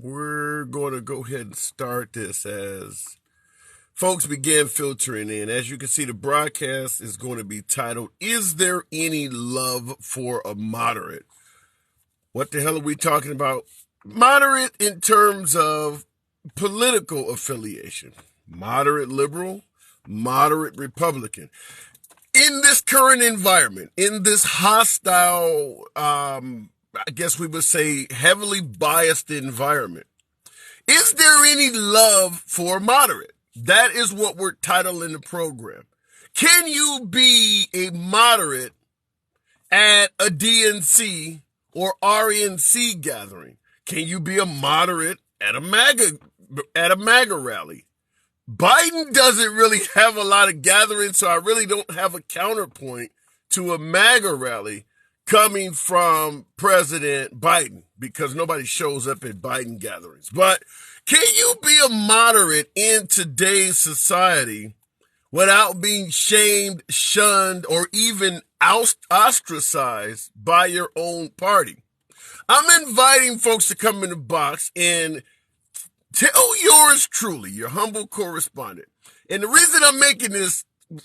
We're going to go ahead and start this as folks begin filtering in. As you can see, the broadcast is going to be titled, Is There Any Love for a Moderate? What the hell are we talking about? Moderate in terms of political affiliation. Moderate liberal, moderate Republican. In this current environment, in this hostile, I guess we would say heavily biased environment, is there any love for moderate? That is what we're titling the program. Can you be a moderate at a DNC or RNC gathering? Can you be a moderate at a MAGA rally? Biden doesn't really have a lot of gatherings, so I really don't have a counterpoint to a MAGA rally coming from President Biden because nobody shows up at Biden gatherings. But can you be a moderate in today's society without being shamed, shunned, or even ostracized by your own party? I'm inviting folks to come in the box and tell yours truly, your humble correspondent. And the reason I'm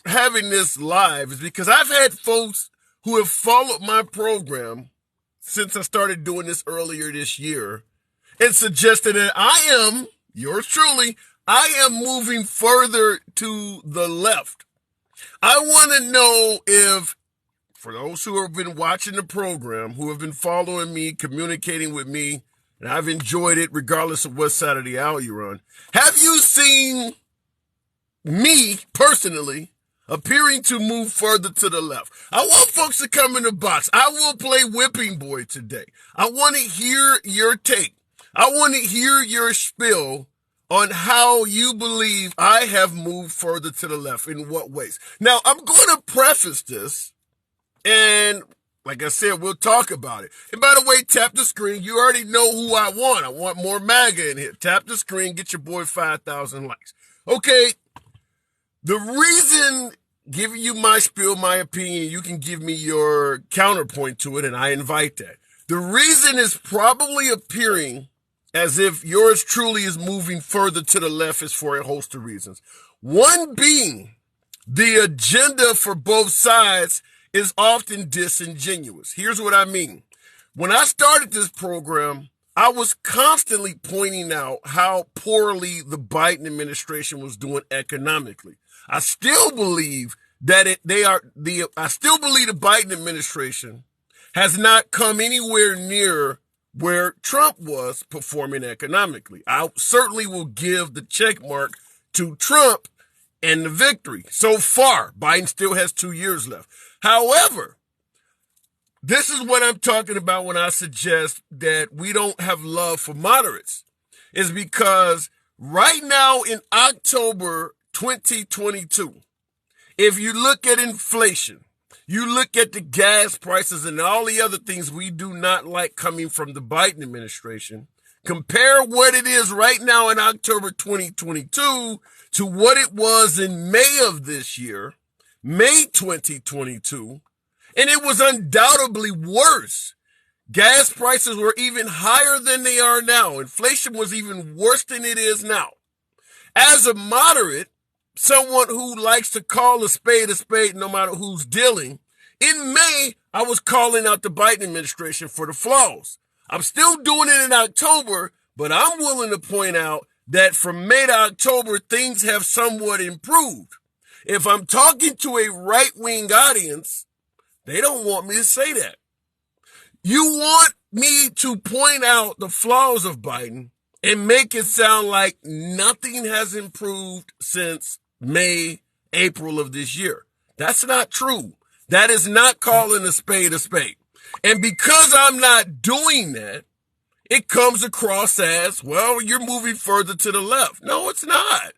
having this live is because I've had folks who have followed my program since I started doing this earlier this year and suggested that yours truly, I am moving further to the left. I want to know if, for those who have been watching the program, who have been following me, communicating with me, and I've enjoyed it regardless of what side of the aisle you're on, have you seen me personally appearing to move further to the left? I want folks to come in the box. I will play whipping boy today. I want to hear your take. I want to hear your spiel on how you believe I have moved further to the left, in what ways. Now, I'm going to preface this, and like I said, we'll talk about it. And by the way, tap the screen. You already know who I want. I want more MAGA in here. Tap the screen. Get your boy 5,000 likes. Okay. The reason, giving you my spiel, my opinion, you can give me your counterpoint to it, and I invite that. The reason is probably appearing as if yours truly is moving further to the left is for a host of reasons. One being the agenda for both sides is often disingenuous. Here's what I mean. When I started this program, I was constantly pointing out how poorly the Biden administration was doing economically. I still believe that the Biden administration has not come anywhere near where Trump was performing economically. I certainly will give the check mark to Trump and the victory. So far, Biden still has 2 years left. However, this is what I'm talking about when I suggest that we don't have love for moderates, is because right now in October 2022, if you look at inflation, you look at the gas prices and all the other things we do not like coming from the Biden administration, compare what it is right now in October 2022 to what it was in May of this year, May 2022, and it was undoubtedly worse. Gas prices were even higher than they are now. Inflation was even worse than it is now. As a moderate, someone who likes to call a spade no matter who's dealing, in May, I was calling out the Biden administration for the flaws. I'm still doing it in October, but I'm willing to point out that from May to October, things have somewhat improved. If I'm talking to a right-wing audience, they don't want me to say that. You want me to point out the flaws of Biden and make it sound like nothing has improved since May, April of this year. That's not true. That is not calling a spade a spade. And because I'm not doing that, it comes across as, well, you're moving further to the left. No, it's not.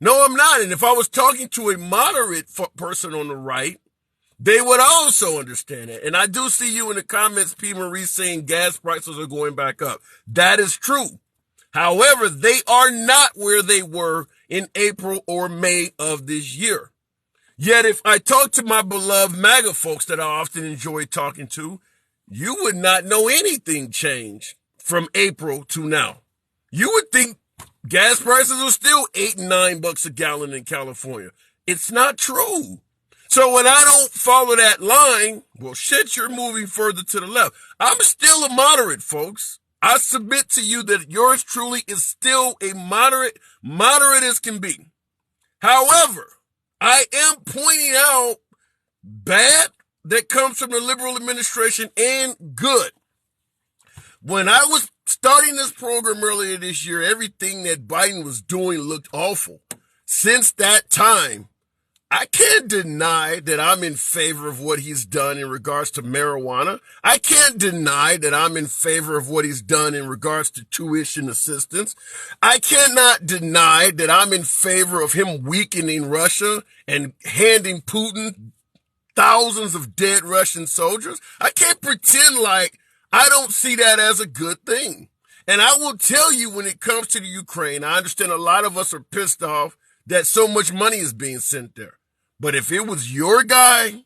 No, I'm not. And if I was talking to a moderate person on the right, they would also understand it. And I do see you in the comments, P. Marie, saying gas prices are going back up. That is true. However, they are not where they were in April or May of this year. Yet if I talk to my beloved MAGA folks that I often enjoy talking to, you would not know anything changed from April to now. You would think gas prices are still $8 and $9 a gallon in California. It's not true. So when I don't follow that line, well, shit, you're moving further to the left. I'm still a moderate, folks. I submit to you that yours truly is still a moderate as can be. However, I am pointing out bad that comes from the liberal administration and good. When I was starting this program earlier this year, everything that Biden was doing looked awful. Since that time, I can't deny that I'm in favor of what he's done in regards to marijuana. I can't deny that I'm in favor of what he's done in regards to tuition assistance. I cannot deny that I'm in favor of him weakening Russia and handing Putin thousands of dead Russian soldiers. I can't pretend like I don't see that as a good thing. And I will tell you, when it comes to the Ukraine, I understand a lot of us are pissed off that so much money is being sent there. But if it was your guy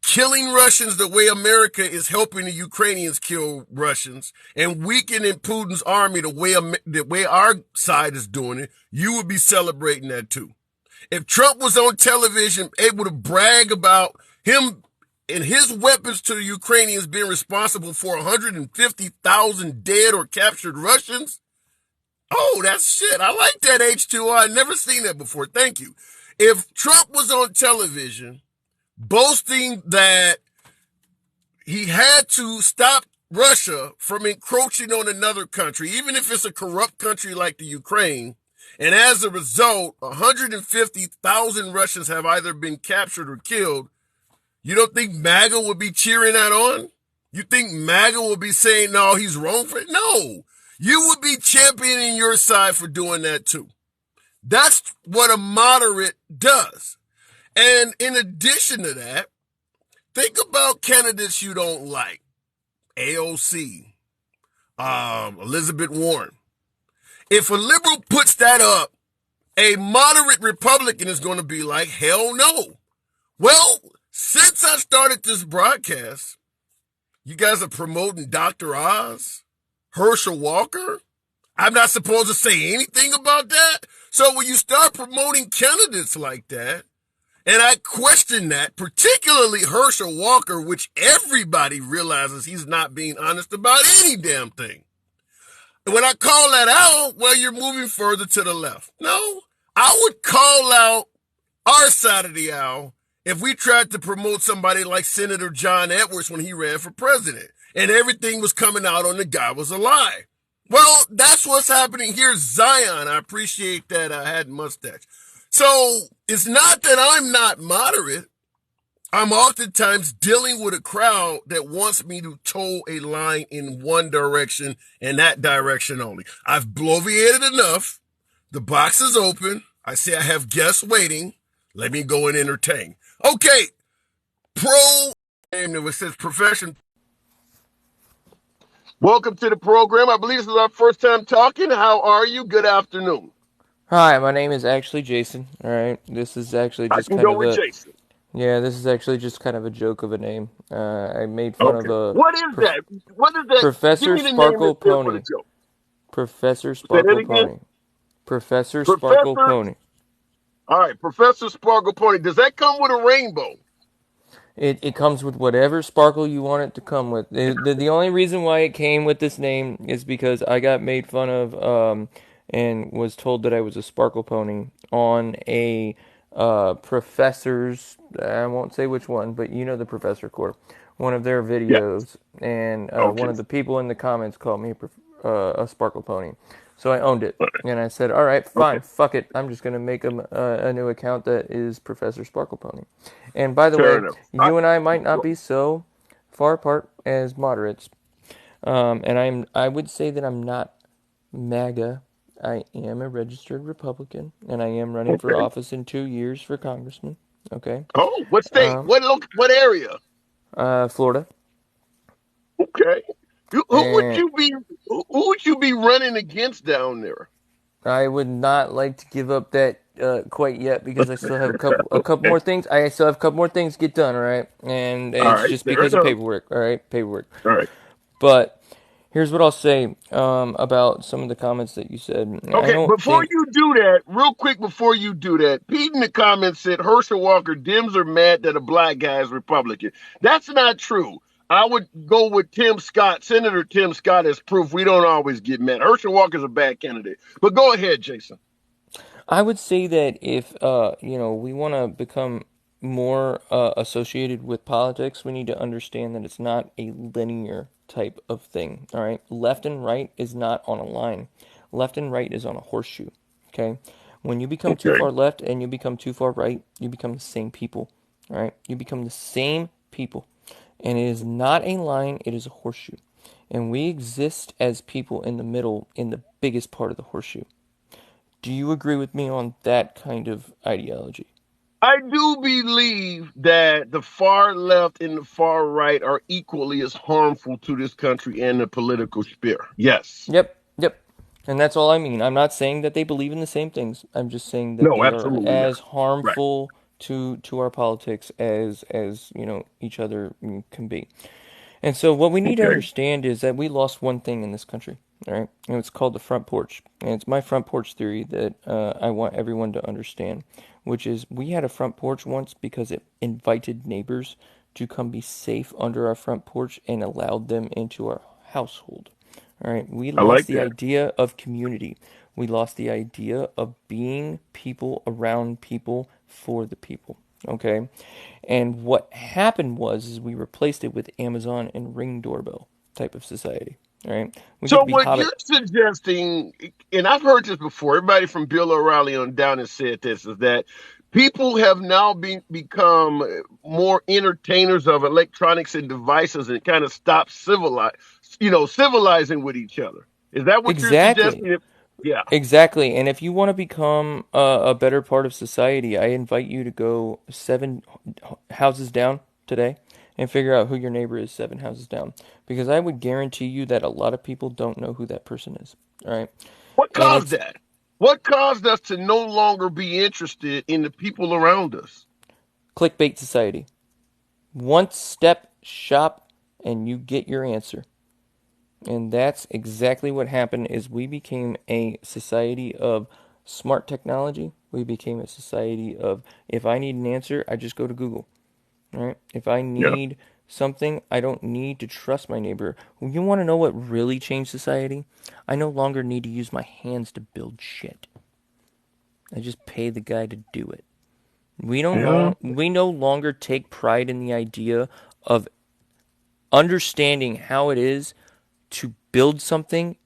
killing Russians the way America is helping the Ukrainians kill Russians and weakening Putin's army the way our side is doing it, you would be celebrating that too. If Trump was on television able to brag about him and his weapons to the Ukrainians being responsible for 150,000 dead or captured Russians, oh, that's shit. I like that, H2O. I've never seen that before. Thank you. If Trump was on television boasting that he had to stop Russia from encroaching on another country, even if it's a corrupt country like the Ukraine, and as a result, 150,000 Russians have either been captured or killed, you don't think MAGA would be cheering that on? You think MAGA would be saying, no, he's wrong for it? No. You would be championing your side for doing that too. That's what a moderate does. And in addition to that, think about candidates you don't like. AOC, Elizabeth Warren. If a liberal puts that up, a moderate Republican is going to be like, hell no. Well, since I started this broadcast, you guys are promoting Dr. Oz, Herschel Walker. I'm not supposed to say anything about that. So when you start promoting candidates like that, and I question that, particularly Herschel Walker, which everybody realizes he's not being honest about any damn thing. And when I call that out, well, you're moving further to the left. No, I would call out our side of the aisle if we tried to promote somebody like Senator John Edwards when he ran for president, and everything was coming out on the guy was a lie. Well, that's what's happening here. Zion, I appreciate that I had mustache. So it's not that I'm not moderate. I'm oftentimes dealing with a crowd that wants me to toe a line in one direction and that direction only. I've bloviated enough. The box is open. I say I have guests waiting. Let me go and entertain. Okay. It says profession. Welcome to the program. I believe this is our first time talking. How are you? Good afternoon. Hi, my name is actually Jason. All right, this is actually just kind of a Jason. yeah. This is actually just kind of a joke of a name. I made fun of a What is that? What is that? Professor Sparkle Pony. Professor Sparkle Pony. Professor Sparkle Pony. All right, Professor Sparkle Pony. Does that come with a rainbow? It comes with whatever sparkle you want it to come with. The only reason why it came with this name is because I got made fun of and was told that I was a sparkle pony on a professor's, I won't say which one, but you know the Professor Corps, one of their videos, and one of the people in the comments called me a sparkle pony. So I owned it, and I said, all right, fine, fuck it. I'm just going to make a new account that is Professor Sparkle Pony. And by the way, you and I might not be so far apart as moderates. And I would say that I'm not MAGA. I am a registered Republican, and I am running for office in 2 years for congressman. Okay. Oh, what state? What area? Florida. Okay. Who would you be running against down there? I would not like to give up that quite yet because I still have a couple more things. I still have a couple more things to get done, all right? And it's just because of paperwork, all right? Paperwork. All right. But Here's what I'll say about some of the comments that you said. I Okay, don't before think you do that, real quick before you do that, Pete in the comments said Herschel Walker, Dems are mad that a black guy is Republican. That's not true. I would go with Tim Scott, Senator Tim Scott, as proof we don't always get mad. Herschel Walker's a bad candidate. But go ahead, Jason. I would say that if we want to become more associated with politics, we need to understand that it's not a linear type of thing. All right, left and right is not on a line. Left and right is on a horseshoe. Okay, when you become too Okay. far left and you become too far right, you become the same people. All right, you become the same people, and it is not a line; it is a horseshoe, and we exist as people in the middle, in the biggest part of the horseshoe. Do you agree with me on that kind of ideology? I do believe that the far left and the far right are equally as harmful to this country and the political sphere. Yes. Yep, yep. And that's all I mean. I'm not saying that they believe in the same things. I'm just saying that No, they are absolutely not. as Right. harmful to our politics as each other can be. And so what we need to Okay. understand is that we lost one thing in this country, all right? And it's called the front porch. And it's my front porch theory that I want everyone to understand, which is we had a front porch once because it invited neighbors to come be safe under our front porch and allowed them into our household. All right, we I lost like the that. idea of community. We lost the idea of being people around people for the people. Okay, and what happened was is we replaced it with Amazon and Ring doorbell type of society. All right, we get So to be what you're hobbit. suggesting, and I've heard this before, everybody from Bill O'Reilly on down has said this, is that people have now become more entertainers of electronics and devices and kind of stop civilizing with each other. Is that what you're Exactly. suggesting? Yeah. Exactly. And if you want to become a better part of society, I invite you to go seven houses down today and figure out who your neighbor is seven houses down. Because I would guarantee you that a lot of people don't know who that person is. All right. What And caused it's that? What caused us to no longer be interested in the people around us? clickbait society. One step shop and you get your answer. And that's exactly what happened is we became a society of smart technology. We became a society of if I need an answer, I just go to Google. Right? If I Yeah. need something, I don't need to trust my neighbor. You want to know what really changed society? I no longer need to use my hands to build shit. I just pay the guy to do it. Yeah. We no longer take pride in the idea of understanding how it is to build something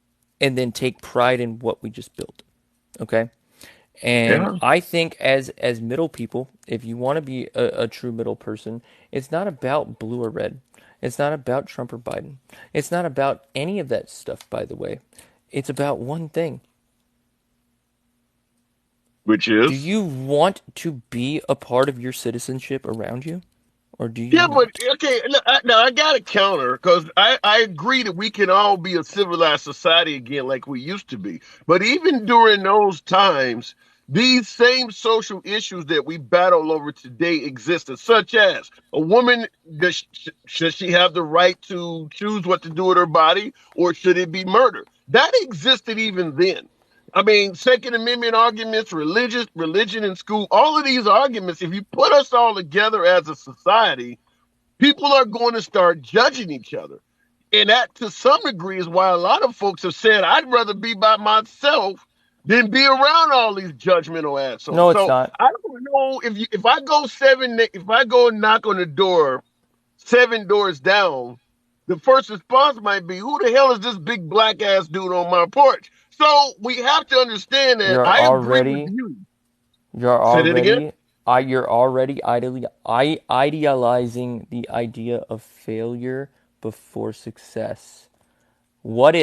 and then take pride in what we just built. Okay? And Yeah. I think as middle people, if you want to be a true middle person, it's not about blue or red. It's not about Trump or Biden. It's not about any of that stuff, by the way. It's about one thing. Which Do is? you want to be a part of your citizenship around you, or do you Yeah, but not? okay. Now I got to counter because I agree that we can all be a civilized society again like we used to be. But even during those times, these same social issues that we battle over today existed, such as a woman, should she have the right to choose what to do with her body or should it be murder? That existed even then. I mean, Second Amendment arguments, religion in school, all of these arguments, if you put us all together as a society, people are going to start judging each other. And that, to some degree, is why a lot of folks have said, I'd rather be by myself than be around all these judgmental assholes. No, it's So not. I don't know if I go and knock on the door, seven doors down, the first response might be, who the hell is this big black ass dude on my porch? So we have to understand that You're I agree with already you. You're Say that again. already you're already idealizing the idea of failure before success.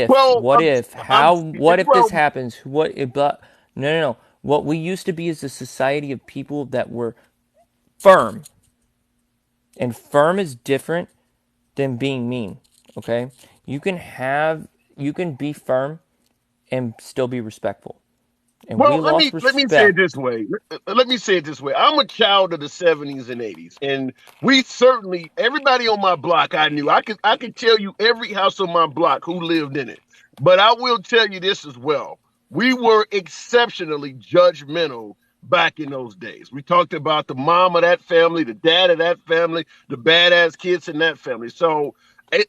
Well, What if this well, happens? What if, but no, no, no. What we used to be is a society of people that were firm. And firm is different than being mean, okay? You can be firm and still be respectful. and we Well, lost let me say it this respect. way. Let me say it this way. I'm a child of the 70s and 80s, and we certainly everybody on my block I knew. I could tell you every house on my block who lived in it. But I will tell you this as well. We were exceptionally judgmental back in those days. We talked about the mom of that family, the dad of that family, the badass kids in that family. So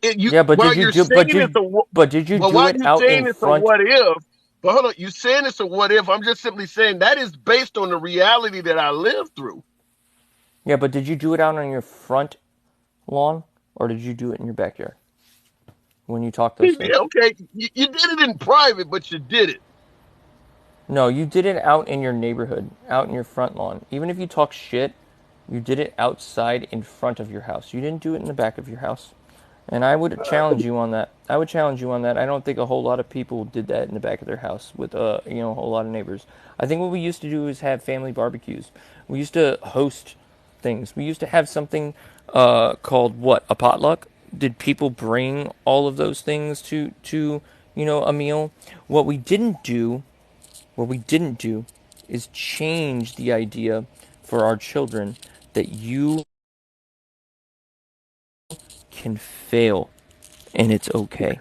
you Yeah, but while did you you're do? saying it's a But did you but do while it you're out in saying it's a front? what if, but hold on, you saying it's a what if. I'm just simply saying that is based on the reality that I lived through. Yeah, but did you do it out on your front lawn, or did you do it in your backyard when you talk those Yeah, things? okay, you did it in private, but you did it. No, you did it out in your neighborhood, out in your front lawn. Even if you talk shit, you did it outside in front of your house. You didn't do it in the back of your house. And I would challenge you on that. I would challenge you on that. I don't think a whole lot of people did that in the back of their house with a whole lot of neighbors. I think what we used to do is have family barbecues. We used to host things. We used to have something called what? A potluck? Did people bring all of those things to a meal? What we didn't do what we didn't do is change the idea for our children that you can fail and it's okay.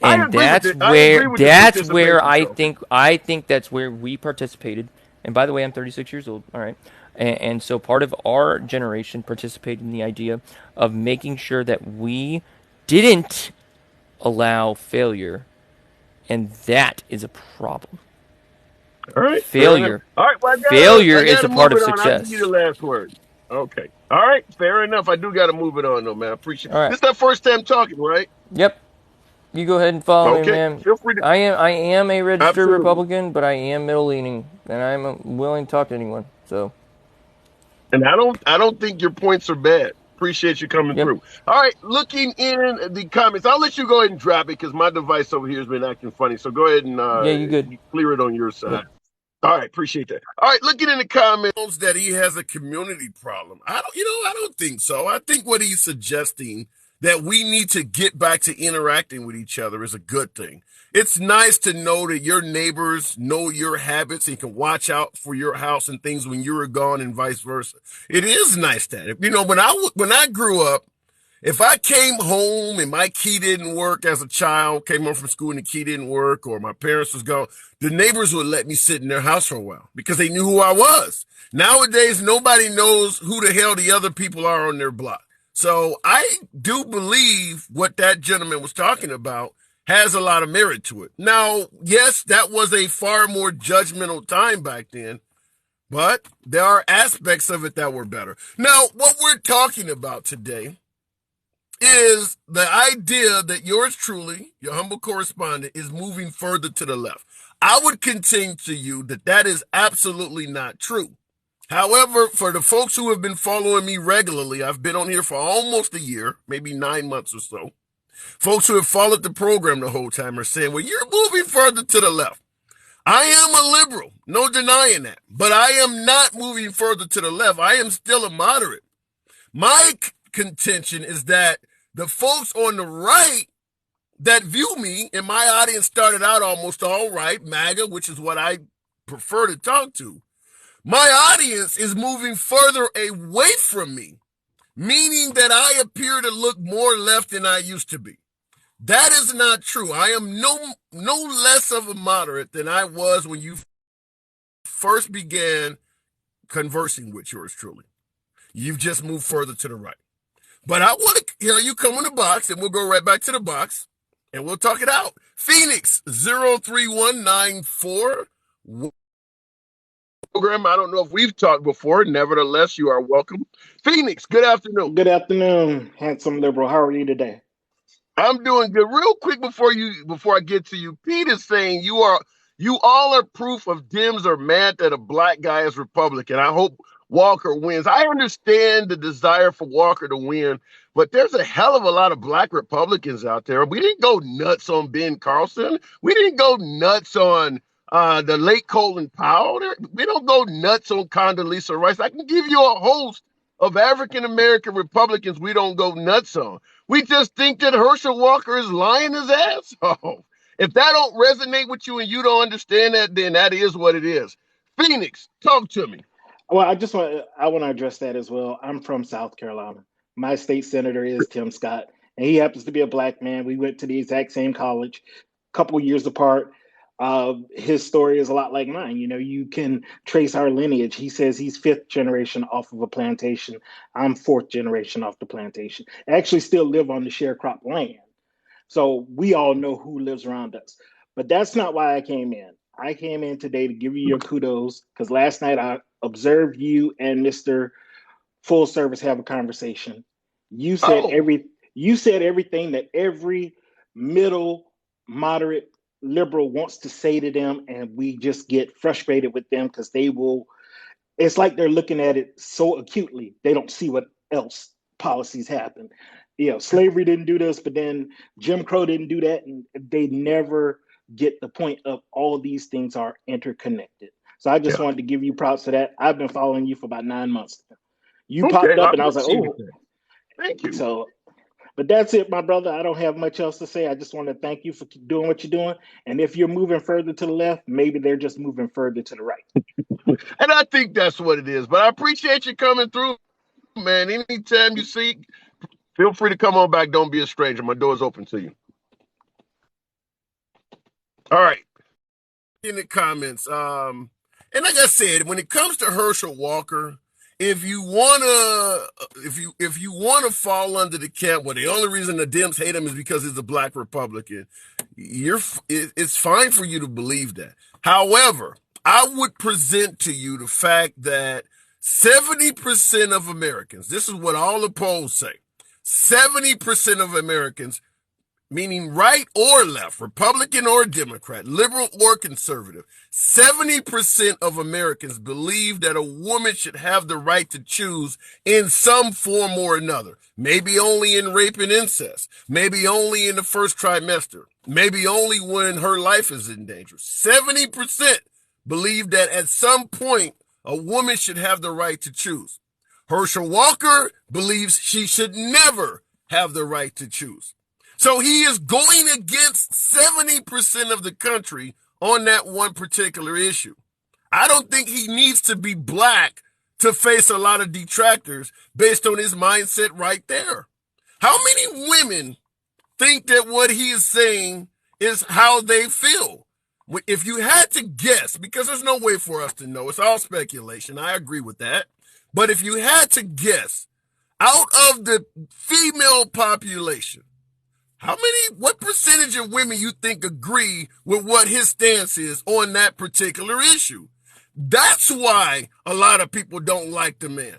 I And agree with that's it. I where agree with the participation I trophy. think that's where we participated. And by the way, I'm 36 years old. All right. And so part of our generation participated in the idea of making sure that we didn't allow failure, and that is a problem. All right, fair enough. Failure All right, well, failure I is gotta a part move of it on. I'll give you the success. last word. Okay. All right, fair enough. I do gotta move it on though, man. I appreciate All right. this. Is that first time talking, right? Yep. You go ahead and follow me, Okay. man. Feel free to. I am a registered Absolutely. Republican, but I am middle leaning, and I'm willing to talk to anyone. So, And I don't think your points are bad. Appreciate you coming yep, through. All right, looking in the comments, I'll let you go ahead and drop it because my device over here has been acting funny. So go ahead and yeah, you good. clear it on your Yep. side. All right, appreciate that. All right, looking in the comments that he has a community problem. I don't think so. I think what he's suggesting that we need to get back to interacting with each other is a good thing. It's nice to know that your neighbors know your habits and can watch out for your house and things when you're gone and vice versa. It is nice that, when I grew up, if I came home and my key didn't work as a child, came home from school and the key didn't work, or my parents was gone, the neighbors would let me sit in their house for a while because they knew who I was. Nowadays, nobody knows who the hell the other people are on their block. So I do believe what that gentleman was talking about has a lot of merit to it. Now, yes, that was a far more judgmental time back then, but there are aspects of it that were better. Now, what we're talking about today is the idea that yours truly, your humble correspondent, is moving further to the left. I would contend to you that that is absolutely not true. However, for the folks who have been following me regularly, I've been on here for almost a year, maybe 9 months or so. Folks who have followed the program the whole time are saying, well, you're moving further to the left. I am a liberal, no denying that, but I am not moving further to the left. I am still a moderate. My contention is that the folks on the right that view me, and my audience started out almost all right, MAGA, which is what I prefer to talk to. My audience is moving further away from me, meaning that I appear to look more left than I used to be. That is not true. I am no less of a moderate than I was when you first began conversing with yours truly. You've just moved further to the right. But I want to hear you come in the box, and we'll go right back to the box, and we'll talk it out. Phoenix 03194 program. I don't know if we've talked before. Nevertheless, you are welcome. Phoenix, good afternoon. Good afternoon, handsome liberal. How are you today? I'm doing good. Real quick before I get to you, Pete is saying you all are proof of Dems are mad that a black guy is Republican. I hope Walker wins. I understand the desire for Walker to win, but there's a hell of a lot of black Republicans out there. We didn't go nuts on Ben Carlson. We didn't go nuts on the late Colin Powell. We don't go nuts on Condoleezza Rice. I can give you a host of African American Republicans we don't go nuts on. We just think that Herschel Walker is lying his ass off. If that don't resonate with you and you don't understand that, then that is what it is. Phoenix, talk to me. Well, I want to address that as well. I'm from South Carolina. My state senator is Tim Scott, and he happens to be a black man. We went to the exact same college, a couple years apart. His story is a lot like mine. You know, you can trace our lineage. He says he's fifth generation off of a plantation. I'm fourth generation off the plantation. I actually still live on the sharecrop land. So we all know who lives around us. But that's not why I came in. I came in today to give you your kudos because last night I observed you and Mr. Full Service have a conversation. You said you said everything that every middle, moderate liberal wants to say to them, and we just get frustrated with them because it's like they're looking at it so acutely, they don't see what else policies happen. You know, slavery didn't do this, but then Jim Crow didn't do that, and they never get the point of all of these things are interconnected. So I just wanted to give you props for that. I've been following you for about 9 months. You popped up, and I was like, oh, thank you. So, but that's it, my brother. I don't have much else to say. I just want to thank you for doing what you're doing. And if you're moving further to the left, maybe they're just moving further to the right. And I think that's what it is. But I appreciate you coming through, man. Anytime you see, feel free to come on back. Don't be a stranger. My door's open to you. All right. In the comments, and like I said, when it comes to Herschel Walker, if you wanna fall under the camp where the only reason the Dems hate him is because he's a black Republican, it's fine for you to believe that. However, I would present to you the fact that 70% of Americans, this is what all the polls say, 70% of Americans, meaning right or left, Republican or Democrat, liberal or conservative, 70% of Americans believe that a woman should have the right to choose in some form or another. Maybe only in rape and incest. Maybe only in the first trimester. Maybe only when her life is in danger. 70% believe that at some point a woman should have the right to choose. Herschel Walker believes she should never have the right to choose. So he is going against 70% of the country on that one particular issue. I don't think he needs to be black to face a lot of detractors based on his mindset right there. How many women think that what he is saying is how they feel? If you had to guess, because there's no way for us to know, it's all speculation. I agree with that. But if you had to guess, out of the female population, what percentage of women you think agree with what his stance is on that particular issue? That's why a lot of people don't like the man.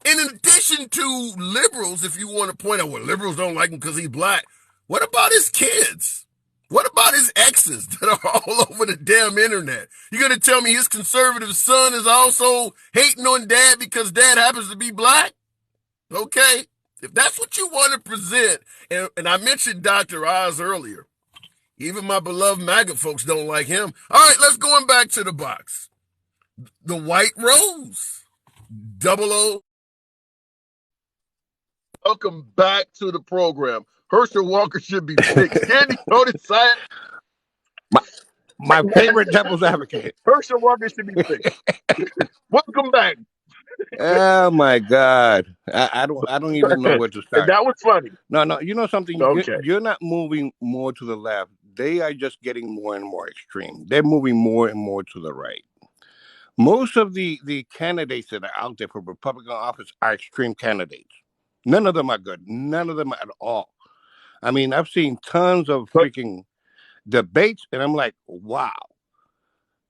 And in addition to liberals, if you want to point out, well, liberals don't like him because he's black. What about his kids? What about his exes that are all over the damn internet? You're going to tell me his conservative son is also hating on dad because dad happens to be black? Okay. If that's what you want to present, and I mentioned Dr. Oz earlier, even my beloved MAGA folks don't like him. All right, let's go back to the box. The White Rose, 00. Welcome back to the program. Herschel Walker should be picked. Candy coated science. My favorite devil's advocate. Herschel Walker should be picked. Welcome back. Oh my God! I don't even know where to start. That was funny. No. You know something? Okay. You're not moving more to the left. They are just getting more and more extreme. They're moving more and more to the right. Most of the candidates that are out there for Republican office are extreme candidates. None of them are good. None of them at all. I mean, I've seen tons of freaking debates, and I'm like, wow.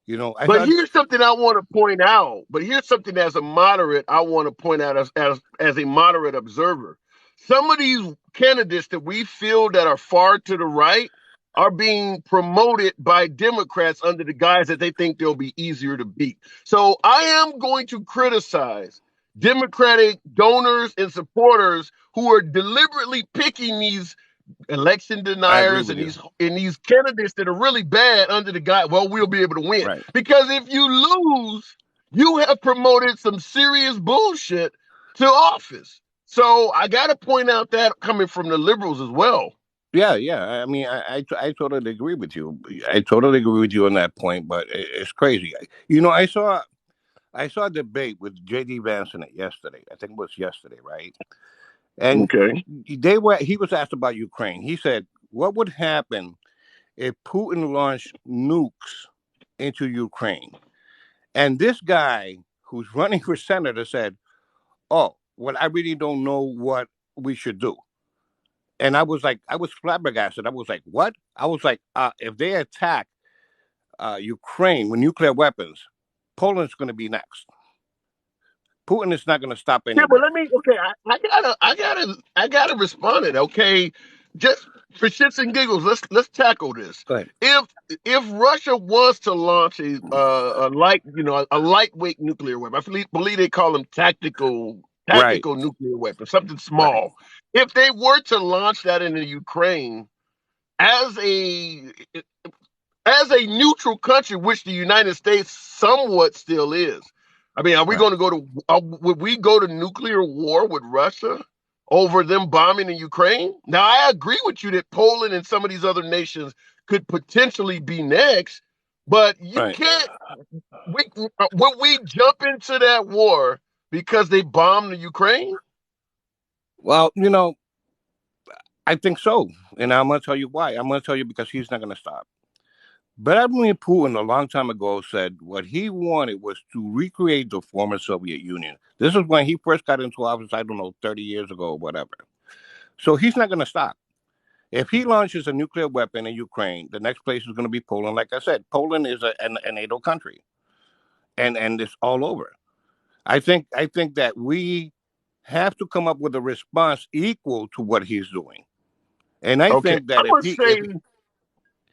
You know, here's something I want to point out. But here's something as a moderate, I want to point out as a moderate observer. Some of these candidates that we feel that are far to the right are being promoted by Democrats under the guise that they think they'll be easier to beat. So I am going to criticize Democratic donors and supporters who are deliberately picking these election deniers and these candidates that are really bad under the guy. Well, we'll be able to win. Right. Because if you lose, you have promoted some serious bullshit to office. So I got to point out that coming from the liberals as well. Yeah. I mean, I totally agree with you. I totally agree with you on that point. But it's crazy. I saw a debate with J.D. Vance in it yesterday. I think it was yesterday, right? And Okay. he was asked about Ukraine. He said, "What would happen if Putin launched nukes into Ukraine?" And this guy who's running for senator said, "Oh, well, I really don't know what we should do." And I was flabbergasted. I was like, "What?" I was like, "If they attack Ukraine with nuclear weapons, Poland's going to be next. Putin is not going to stop Yeah, but anywhere." let me. Okay, I gotta respond to it. Okay, just for shits and giggles, let's tackle this. Go ahead. If Russia was to launch a lightweight nuclear weapon, believe they call them Right, tactical nuclear weapons, something right, small. If they were to launch that into Ukraine as a as a neutral country, which the United States somewhat still is. I mean, are we right, going to go to? Would we go to nuclear war with Russia over them bombing in Ukraine? Now, I agree with you that Poland and some of these other nations could potentially be next, but you right. can't. Would we jump into that war because they bombed the Ukraine? Well, I think so, and I'm going to tell you why. I'm going to tell you because he's not going to stop. Vladimir Putin, a long time ago, said what he wanted was to recreate the former Soviet Union. This is when he first got into office, I don't know, 30 years ago or whatever. So he's not going to stop. If he launches a nuclear weapon in Ukraine, the next place is going to be Poland. Like I said, Poland is a NATO country, and it's all over. I think that we have to come up with a response equal to what he's doing. And I Okay, think that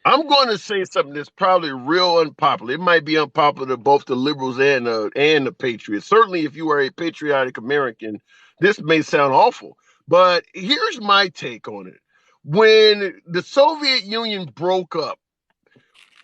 I'm going to say something that's probably real unpopular. It might be unpopular to both the liberals and the patriots. Certainly, if you are a patriotic American, this may sound awful, but here's my take on it. When the Soviet Union broke up,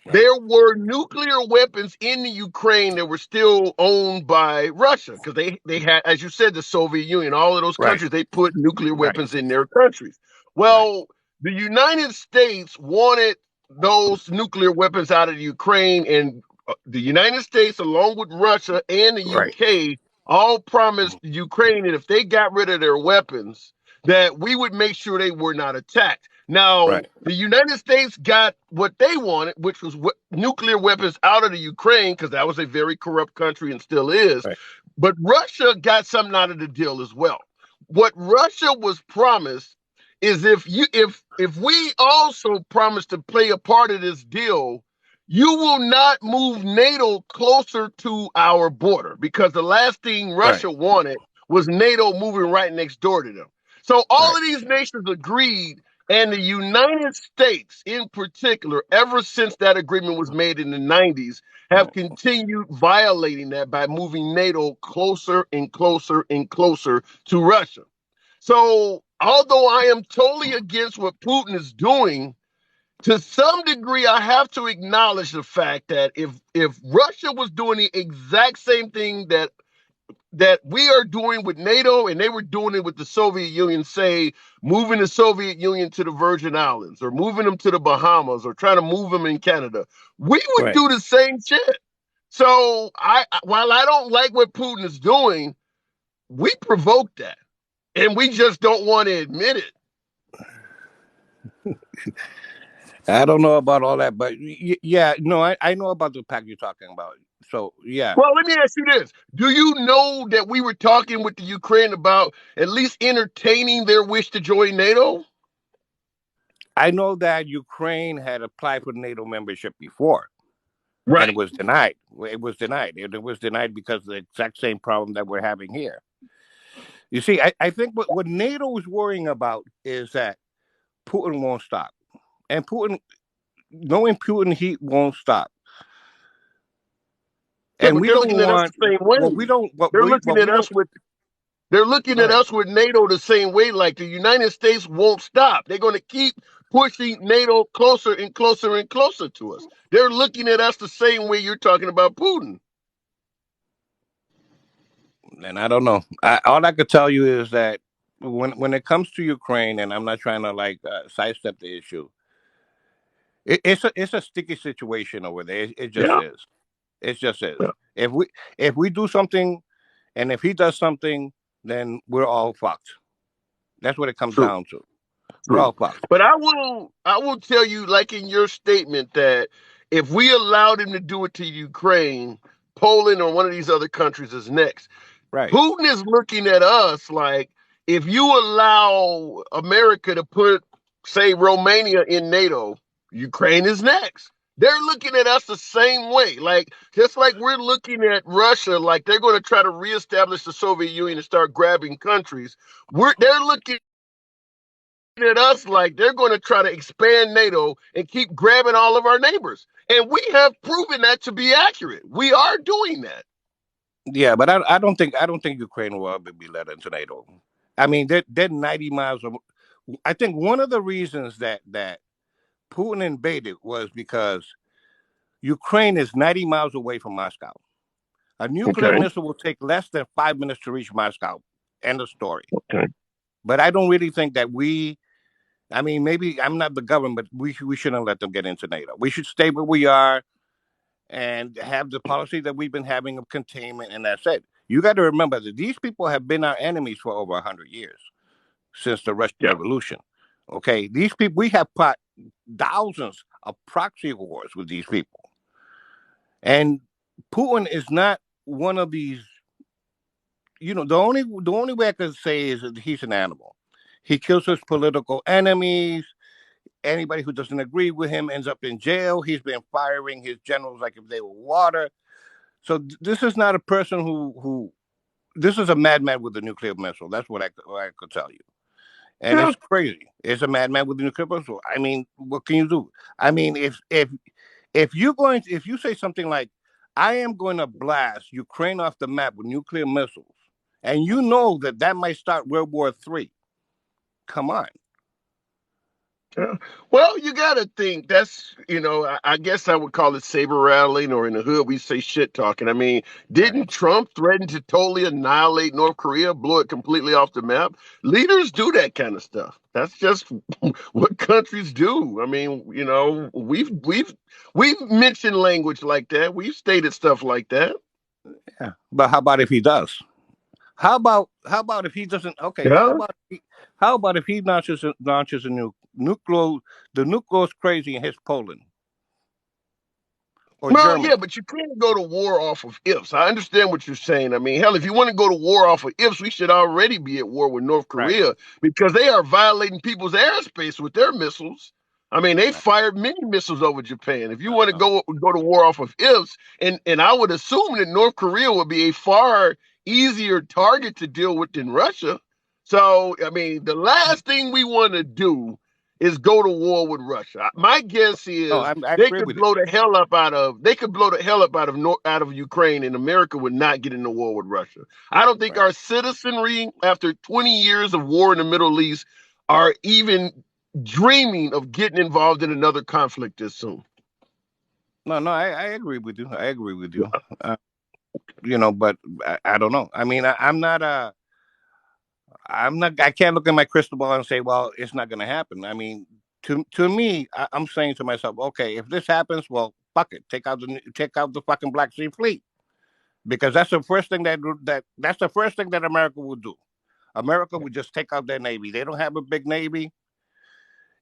there were nuclear weapons in the Ukraine that were still owned by Russia because they had, as you said, the Soviet Union, all of those right, countries, they put nuclear right, weapons in their countries. right, Well, the United States wanted those nuclear weapons out of the Ukraine, and the United States, along with Russia and the right, UK, all promised the Ukraine that if they got rid of their weapons, that we would make sure they were not attacked. Now, right, the United States got what they wanted, which was nuclear weapons out of the Ukraine, because that was a very corrupt country and still is. right, But Russia got something out of the deal as well. What Russia was promised is if we also promise to play a part of this deal, you will not move NATO closer to our border because the last thing right, Russia wanted was NATO moving right next door to them. So all right, of these nations agreed, and the United States, in particular, ever since that agreement was made in the 90s, have right, continued violating that by moving NATO closer and closer and closer to Russia. So, although I am totally against what Putin is doing, to some degree, I have to acknowledge the fact that if Russia was doing the exact same thing that we are doing with NATO, and they were doing it with the Soviet Union, say moving the Soviet Union to the Virgin Islands or moving them to the Bahamas or trying to move them in Canada, we would right. do the same shit. So while I don't like what Putin is doing, we provoked that, and we just don't want to admit it. I don't know about all that, but yeah, no, I know about the pact you're talking about. So yeah, Well, let me ask you this. Do you know that we were talking with the Ukraine about at least entertaining their wish to join NATO? I know that Ukraine had applied for NATO membership before, and it Right. was denied. It was denied. It was denied because of the exact same problem that we're having here. You see, I think what NATO is worrying about is that Putin won't stop, and knowing Putin, he won't stop. Yeah, And but we they're don't looking at us want the same way. what we don't They're looking what at we don't. us with they're looking Go at ahead. us with NATO the same way. Like the United States won't stop. They're going to keep pushing NATO closer and closer and closer to us. They're looking at us the same way you're talking about Putin. And I don't know. All I could tell you is that when it comes to Ukraine, and I'm not trying to sidestep the issue, it's a sticky situation over there. It just Yeah. is. It just is. Yeah. If we do something, and if he does something, then we're all fucked. That's what it comes True. down to. We're True. all fucked. But I will tell you, like in your statement, that if we allowed him to do it to Ukraine, Poland or one of these other countries is next. Right. Putin is looking at us like, if you allow America to put, say, Romania in NATO, Ukraine is next. They're looking at us the same way. Like, just like we're looking at Russia, like they're going to try to reestablish the Soviet Union and start grabbing countries. They're looking at us like they're going to try to expand NATO and keep grabbing all of our neighbors. And we have proven that to be accurate. We are doing that. Yeah, but I don't think Ukraine will ever be let into NATO. I mean, they're 90 miles. I think one of the reasons that Putin invaded was because Ukraine is 90 miles away from Moscow. A nuclear Okay. missile will take less than 5 minutes to reach Moscow. End of story. Okay. But I don't really think that I mean, maybe I'm not the government, but we shouldn't let them get into NATO. We should stay where we are and have the policy that we've been having of containment, and that's it. You got to remember that these people have been our enemies for over 100 years, since the Russian Revolution. Okay, these people, we have fought thousands of proxy wars with these people, and Putin is not one of these. You know, the only way I can say is that he's an animal. He kills his political enemies. Anybody who doesn't agree with him ends up in jail. He's been firing his generals like if they were water. So this is not a person who this is a madman with a nuclear missile. That's what I could tell you. And it's crazy. It's a madman with a nuclear missile. I mean, what can you do? I mean, if you say something like, I am going to blast Ukraine off the map with nuclear missiles, and you know that might start World War III. Come on. Well, you got to think that's, I guess I would call it saber rattling, or in the hood, we say shit talking. I mean, didn't Trump threaten to totally annihilate North Korea, blow it completely off the map? Leaders do that kind of stuff. That's just what countries do. I mean, we've mentioned language like that. We've stated stuff like that. Yeah. But how about if he does? How about if he doesn't? Okay. Yeah. How about if he launches a nuclear? The nuclear is crazy and hits Poland or Well, Germany. yeah, but you can't go to war off of ifs. I understand what you're saying. I mean, hell, if you want to go to war off of ifs, we should already be at war with North Right. Korea, because they are violating people's airspace with their missiles. I mean, they fired many missiles over Japan. If you want to go to war off of ifs, and I would assume that North Korea would be a far easier target to deal with than Russia. So, I mean, the last thing we want to do is go to war with Russia. My guess is I they agree could with blow the hell up out of Ukraine, and America would not get into war with Russia. I don't think our citizenry, after 20 years of war in the Middle East, are even dreaming of getting involved in another conflict this soon. No, I agree with you. I agree with you. But I don't know. I mean, I can't look at my crystal ball and say, well, it's not going to happen. I mean, to me, I'm saying to myself, okay, if this happens, well, fuck it, take out the fucking Black Sea Fleet, because that's the first thing that's the first thing that America would do. America would just take out their navy. They don't have a big navy.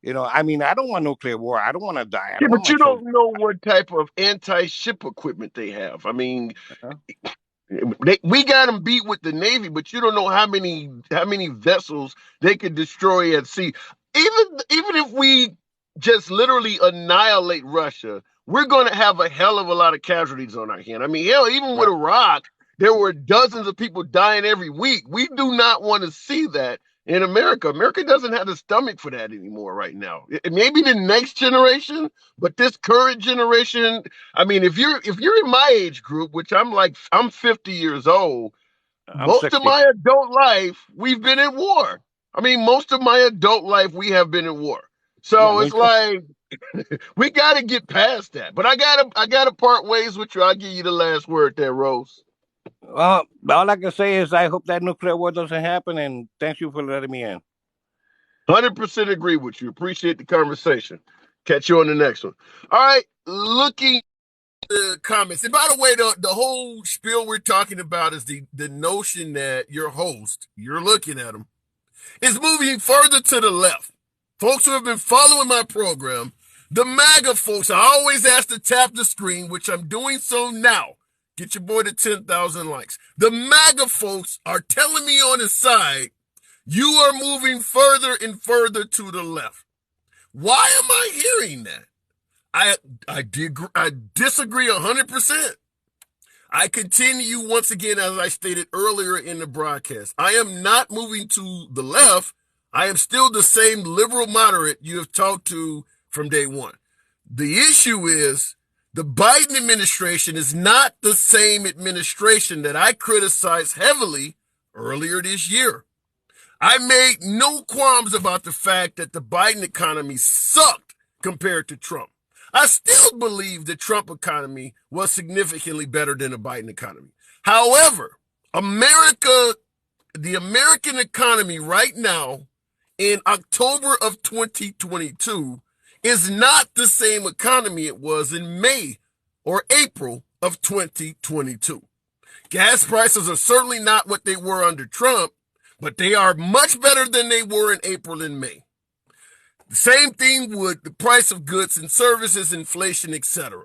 I mean, I don't want nuclear war. I don't want to die. Yeah, but you don't know what type of anti-ship equipment they have. I mean, we got them beat with the Navy, but you don't know how many vessels they could destroy at sea. Even if we just literally annihilate Russia, we're going to have a hell of a lot of casualties on our hand. I mean, hell, even with Iraq, there were dozens of people dying every week. We do not want to see that in America. America doesn't have the stomach for that anymore right now. Maybe the next generation, but this current generation, I mean, if you're in my age group, which I'm 50 years old, most 60. of my adult life we've been in war. I mean, most of my adult life we have been in war. So it's like we got to get past that. But I gotta part ways with you. I'll give you the last word there, Rose. Well, all I can say is I hope that nuclear war doesn't happen, and thank you for letting me in. 100% agree with you. Appreciate the conversation. Catch you on the next one. All right, looking at the comments. And by the way, the whole spiel we're talking about is the notion that your host, you're looking at him, is moving further to the left. Folks who have been following my program, the MAGA folks, I always ask to tap the screen, which I'm doing so now. Get your boy to 10,000 likes. The MAGA folks are telling me on his side, you are moving further and further to the left. Why am I hearing that? I disagree 100%. I continue once again, as I stated earlier in the broadcast. I am not moving to the left. I am still the same liberal moderate you have talked to from day one. The issue is the Biden administration is not the same administration that I criticized heavily earlier this year. I made no qualms about the fact that the Biden economy sucked compared to Trump. I still believe the Trump economy was significantly better than the Biden economy. However, the American economy right now in October of 2022 is not the same economy it was in May or April of 2022. Gas prices are certainly not what they were under Trump, but they are much better than they were in April and May. The same thing with the price of goods and services, inflation, etc.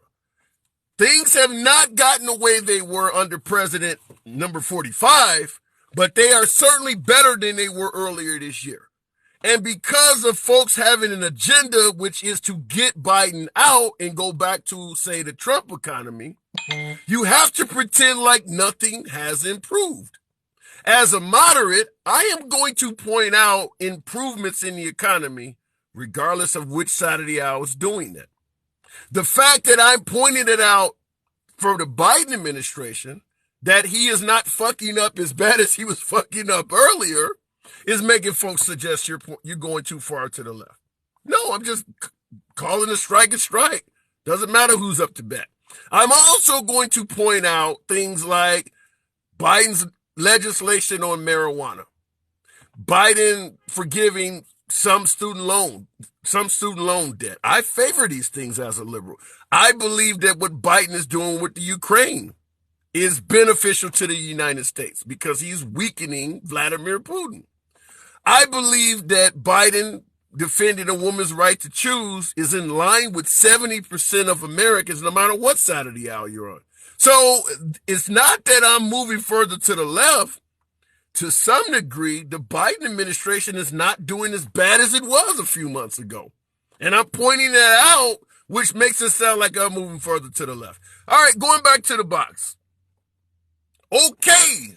Things have not gotten the way they were under President number 45, but they are certainly better than they were earlier this year. And because of folks having an agenda, which is to get Biden out and go back to, say, the Trump economy, you have to pretend like nothing has improved. As a moderate, I am going to point out improvements in the economy, regardless of which side of the aisle is doing that. The fact that I'm pointing it out for the Biden administration, that he is not fucking up as bad as he was fucking up earlier, is making folks suggest you're going too far to the left. No, I'm just calling a strike a strike. Doesn't matter who's up to bat. I'm also going to point out things like Biden's legislation on marijuana, Biden forgiving some student loan debt. I favor these things as a liberal. I believe that what Biden is doing with the Ukraine is beneficial to the United States because he's weakening Vladimir Putin. I believe that Biden defending a woman's right to choose is in line with 70% of Americans, no matter what side of the aisle you're on. So it's not that I'm moving further to the left. To some degree, the Biden administration is not doing as bad as it was a few months ago. And I'm pointing that out, which makes it sound like I'm moving further to the left. All right, going back to the box. Okay,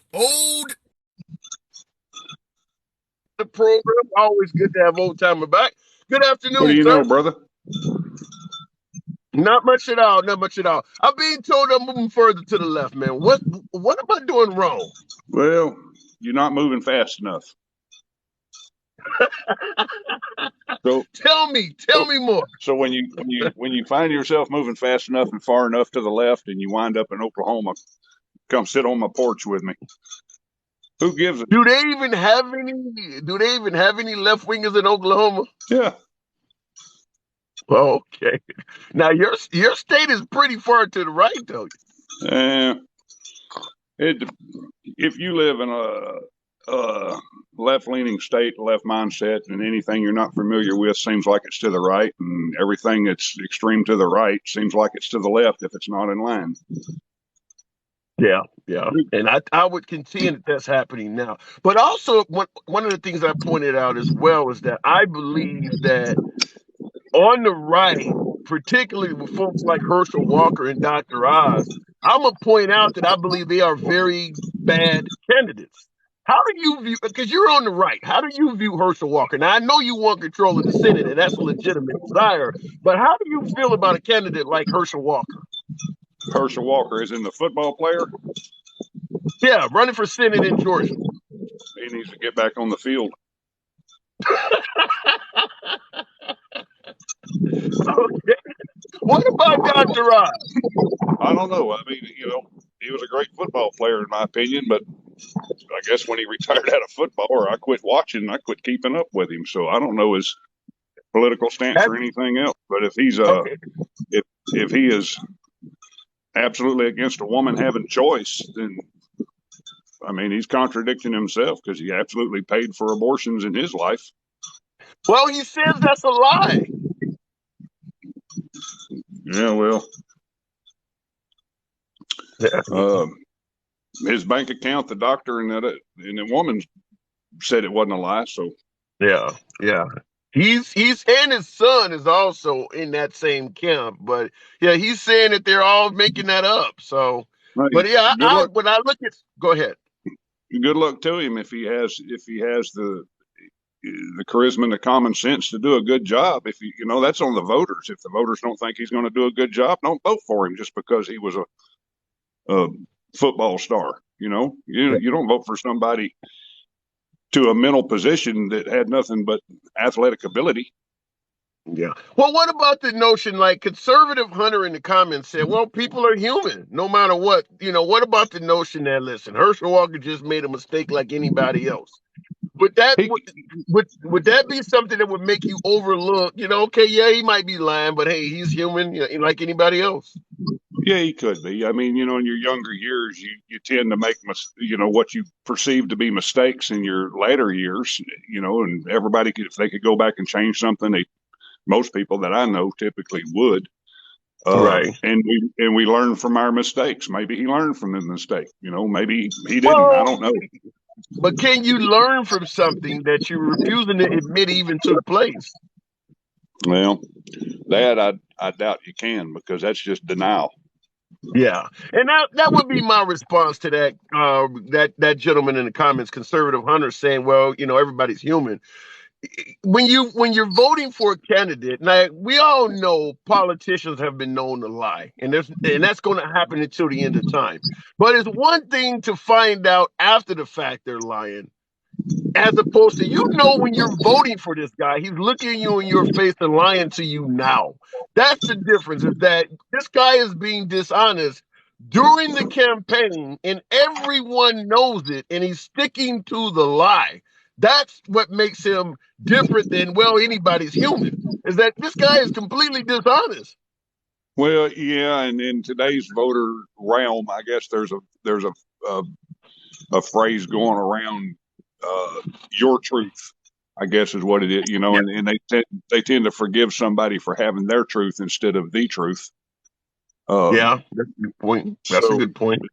the program. Always good to have old timer back. Good afternoon, What do you sir. know, brother? Not much at all. Not much at all. I'm being told I'm moving further to the left, man. What am I doing wrong? Well, you're not moving fast enough. So Tell me more. so when you find yourself moving fast enough and far enough to the left, and you wind up in Oklahoma, come sit on my porch with me. Who gives a Do they even have any left wingers in Oklahoma? yeah? Okay. Now your state is pretty far to the right, though. If you live in a left-leaning state, left mindset, and anything you're not familiar with seems like it's to the right, and everything that's extreme to the right seems like it's to the left if it's not in line. Yeah. And I would contend that that's happening now. But also, one of the things I pointed out as well is that I believe that on the right, particularly with folks like Herschel Walker and Dr. Oz, I'm going to point out that I believe they are very bad candidates. How do you view, because you're on the right, how do you view Herschel Walker? Now, I know you want control of the Senate, and that's a legitimate desire, but how do you feel about a candidate like Herschel Walker? Herschel Walker is in the football player. Yeah, running for Senate in Georgia. He needs to get back on the field. Okay. What about Dr. Oz? I don't know. I mean, he was a great football football player, in my opinion. But I guess when he retired out of football, or I quit watching, I quit keeping up with him. So I don't know his political stance or anything else. But if he's Okay. if he is absolutely against a woman having choice, then I mean he's contradicting himself, because he absolutely paid for abortions in his life. Well, he says that's a lie. Yeah, well, his bank account, the doctor, and the woman said it wasn't a lie. So Yeah. He's and his son is also in that same camp, but yeah, he's saying that they're all making that up. So, but yeah, good luck. when I look at, go ahead. Good luck to him if he has the charisma and the common sense to do a good job. If that's on the voters. If the voters don't think he's going to do a good job, don't vote for him just because he was a football star. You don't vote for somebody to a mental position that had nothing but athletic ability. Yeah. Well, what about the notion, like conservative Hunter in the comments said, well, people are human no matter what. What about the notion that, listen, Herschel Walker just made a mistake like anybody else? Would that would that be something that would make you overlook, okay, yeah, he might be lying, but hey, he's human, like anybody else? Yeah, he could be. I mean, in your younger years, you tend to make what you perceive to be mistakes in your later years. And everybody if they could go back and change something, most people that I know typically would. Right. And we learn from our mistakes. Maybe he learned from the mistake. Maybe he didn't. Well, I don't know. But can you learn from something that you're refusing to admit even took place? Well, that I doubt you can, because that's just denial. Yeah, and that would be my response to that gentleman in the comments, conservative Hunter, saying, well, everybody's human. When you're voting for a candidate, now we all know politicians have been known to lie, and that's going to happen until the end of time. But it's one thing to find out after the fact they're lying, as opposed to, when you're voting for this guy, he's looking you in your face and lying to you now. That's the difference, is that this guy is being dishonest during the campaign and everyone knows it, and he's sticking to the lie. That's what makes him different than, well, anybody's human, is that this guy is completely dishonest. Well, yeah, and in today's voter realm, I guess there's a phrase going around, your truth, I guess is what it is, Yeah. and they tend to forgive somebody for having their truth instead of the truth. Yeah, that's a good point. That's a good point.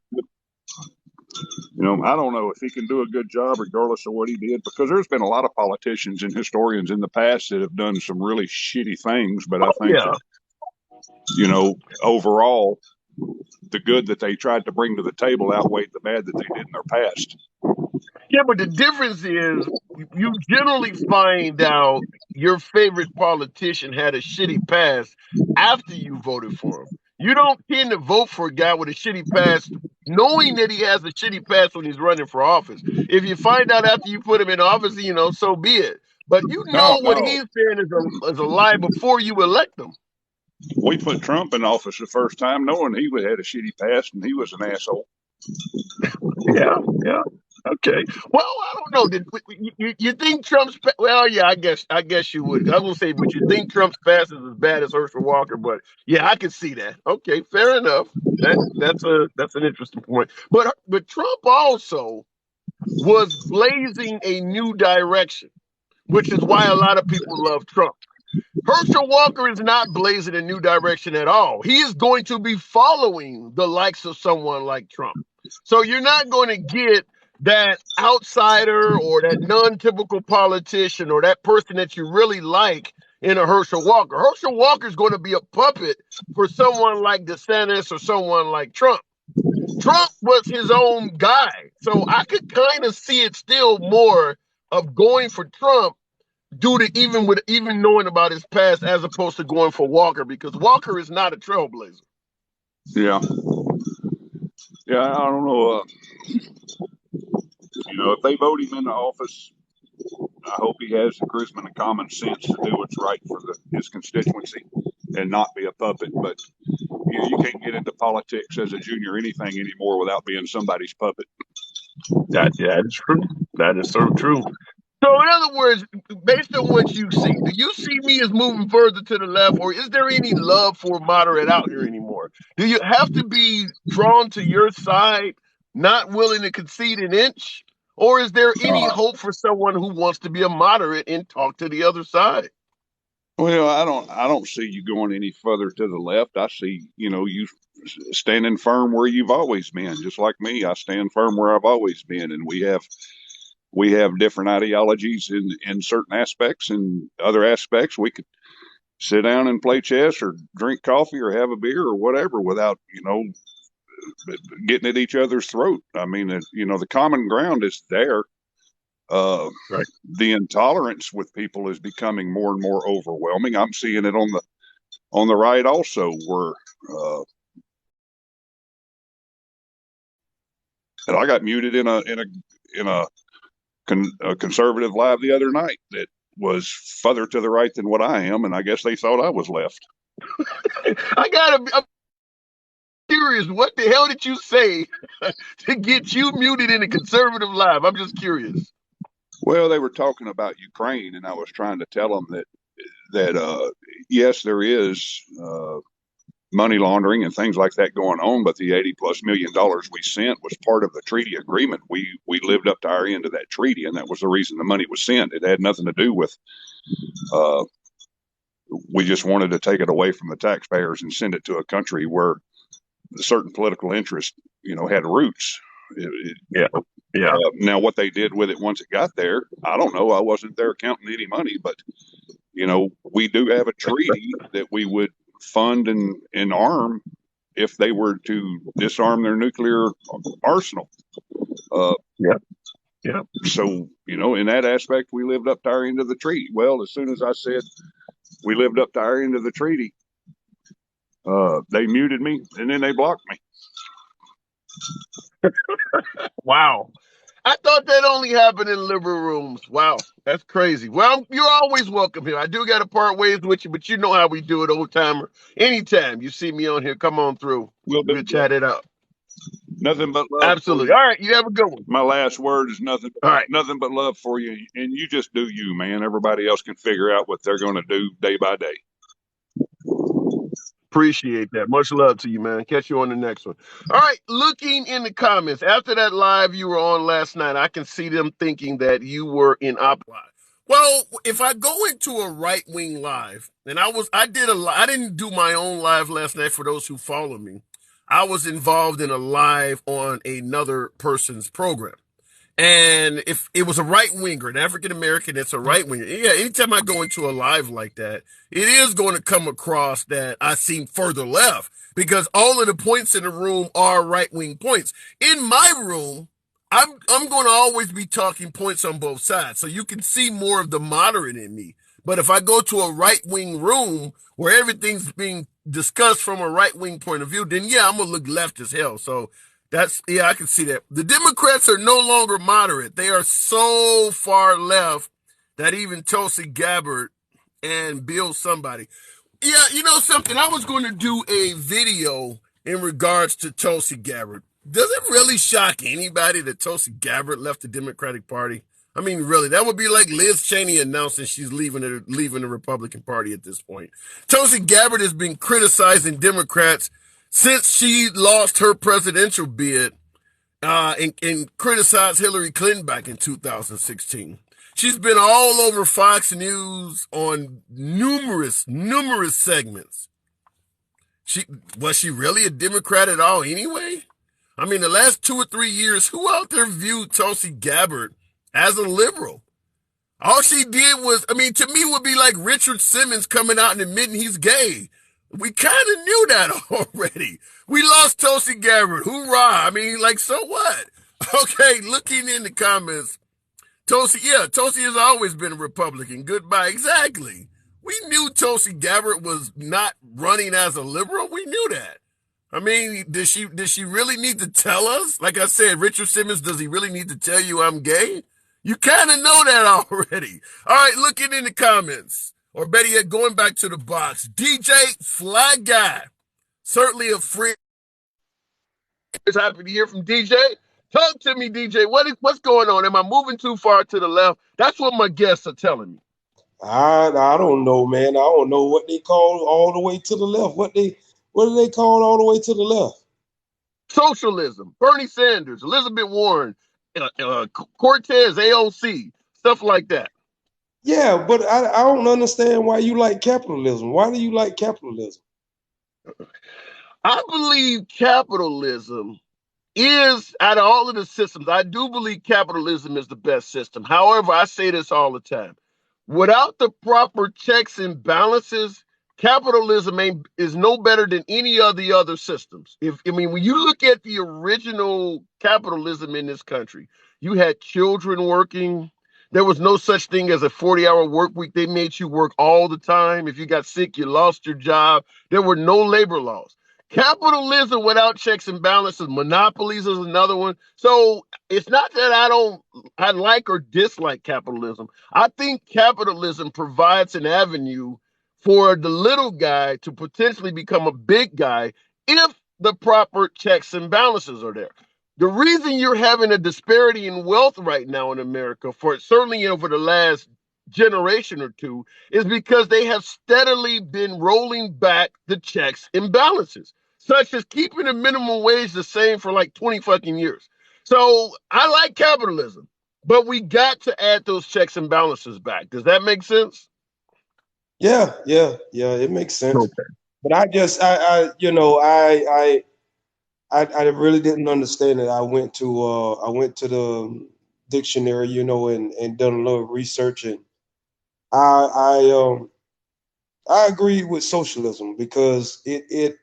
I don't know if he can do a good job regardless of what he did, because there's been a lot of politicians and historians in the past that have done some really shitty things. But I think that, overall, the good that they tried to bring to the table outweighed the bad that they did in their past. Yeah, but the difference is you generally find out your favorite politician had a shitty past after you voted for him. You don't tend to vote for a guy with a shitty past knowing that he has a shitty past when he's running for office. If you find out after you put him in office, so be it. But what he's saying is a lie before you elect him. We put Trump in office the first time knowing he had a shitty past and he was an asshole. Yeah. Okay. Well, I don't know. You think Trump's? Well, yeah, I guess you would. I was gonna say, but you think Trump's past is as bad as Herschel Walker? But yeah, I can see that. Okay, fair enough. That's an interesting point. But Trump also was blazing a new direction, which is why a lot of people love Trump. Herschel Walker is not blazing a new direction at all. He is going to be following the likes of someone like Trump. So you're not going to get that outsider or that non-typical politician or that person that you really like in a Herschel Walker. Herschel Walker is going to be a puppet for someone like DeSantis or someone like Trump. Trump was his own guy. So I could kind of see it still more of going for Trump due to even knowing about his past, as opposed to going for Walker, because Walker is not a trailblazer. Yeah, I don't know. If they vote him into office, I hope he has the charisma and the common sense to do what's right for his constituency and not be a puppet. But you can't get into politics as a junior anything anymore without being somebody's puppet. That is true. That is so true. So, in other words, based on what you see, do you see me as moving further to the left, or is there any love for moderate out here anymore? Do you have to be drawn to your side, not willing to concede an inch, or is there any hope for someone who wants to be a moderate and talk to the other side? Well, I don't see you going any further to the left. I see, you standing firm where you've always been. Just like me, I stand firm where I've always been, and we have different ideologies in certain aspects, and other aspects we could sit down and play chess or drink coffee or have a beer or whatever without, getting at each other's throat. I mean, the common ground is there. Right. The intolerance with people is becoming more and more overwhelming. I'm seeing it on the right also, where and I got muted in a conservative live the other night that was further to the right than what I am, and I guess they thought I was left. I'm curious, what the hell did you say to get you muted in a conservative live? I'm just curious. Well, they were talking about Ukraine, and I was trying to tell them that yes, there is money laundering and things like that going on, but the $80+ million we sent was part of the treaty agreement. We lived up to our end of that treaty, and that was the reason the money was sent. It had nothing to do with we just wanted to take it away from the taxpayers and send it to a country where certain political interest, had roots. Yeah. Now, what they did with it once it got there, I don't know. I wasn't there counting any money, but we do have a treaty that we would fund and arm if they were to disarm their nuclear arsenal. Yeah. So, in that aspect, we lived up to our end of the treaty. Well, as soon as I said we lived up to our end of the treaty, they muted me and then they blocked me. Wow. I thought that only happened in liberal rooms. Wow, that's crazy. Well, you're always welcome here. I do got to part ways with you, but you know how we do it, old timer. Anytime you see me on here, come on through. We'll chat it out. Nothing but love. Absolutely. All right, you have a good one. My last word is nothing. All right, nothing but love for you, and you just do you, man. Everybody else can figure out what they're going to do day by day. Appreciate that. Much love to you, man. Catch you on the next one. All right, looking in the comments. After that live you were on last night, I can see them thinking that you were in opposition. Well, if I go into a right-wing live, and I didn't do my own live last night for those who follow me. I was involved in a live on another person's program. And if it was a right-winger, an African-American, it's a right-winger. Yeah, anytime I go into a live like that, it is going to come across that I seem further left because all of the points in the room are right-wing points. In my room, I'm going to always be talking points on both sides, so you can see more of the moderate in me. But if I go to a right-wing room where everything's being discussed from a right-wing point of view, then yeah, I'm going to look left as hell. So I can see that. The Democrats are no longer moderate. They are so far left that even Tulsi Gabbard and Bill somebody. Yeah, you know something? I was going to do a video in regards to Tulsi Gabbard. Does it really shock anybody that Tulsi Gabbard left the Democratic Party? I mean, really, that would be like Liz Cheney announcing she's leaving the Republican Party at this point. Tulsi Gabbard has been criticizing Democrats since she lost her presidential bid and criticized Hillary Clinton back in 2016. She's been all over Fox News on numerous segments. Was she really a Democrat at all anyway? I mean, the last 2 or 3 years, who out there viewed Tulsi Gabbard as a liberal? All she did was, to me, it would be like Richard Simmons coming out and admitting he's gay. We kind of knew that already. We lost Tulsi Gabbard. Hoorah. So what? Okay, looking in the comments, Tulsi has always been a Republican. Goodbye. Exactly. We knew Tulsi Gabbard was not running as a liberal. We knew that. Does she really need to tell us? Like I said, Richard Simmons, does he really need to tell you I'm gay? You kind of know that already. All right, looking in the comments. Or better yet, going back to the box. DJ Fly Guy Certainly a friend. It's happy to hear from DJ. Talk to me, DJ. What's going on? Am I moving too far to the left? That's what my guests are telling me. I don't know, man. I don't know what they call all the way to the left. What do they call all the way to the left? Socialism, Bernie Sanders, Elizabeth Warren, Cortez, AOC, stuff like that. Yeah, but I don't understand why you like capitalism. Why do you like capitalism? I believe capitalism is, out of all of the systems, I do believe capitalism is the best system. However, I say this all the time. Without the proper checks and balances, capitalism is no better than any of the other systems. When you look at the original capitalism in this country, you had children working. There was no such thing as a 40-hour work week. They made you work all the time. If you got sick, you lost your job. There were no labor laws. Capitalism without checks and balances, monopolies is another one. So it's not that I like or dislike capitalism. I think capitalism provides an avenue for the little guy to potentially become a big guy if the proper checks and balances are there. The reason you're having a disparity in wealth right now in America, for certainly over the last generation or two, is because they have steadily been rolling back the checks and balances, such as keeping the minimum wage the same for like 20 fucking years. So I like capitalism, but we got to add those checks and balances back. Does that make sense? Yeah, it makes sense. Okay. But I really didn't understand it. I went to the dictionary, and done a little research, and I agree with socialism because it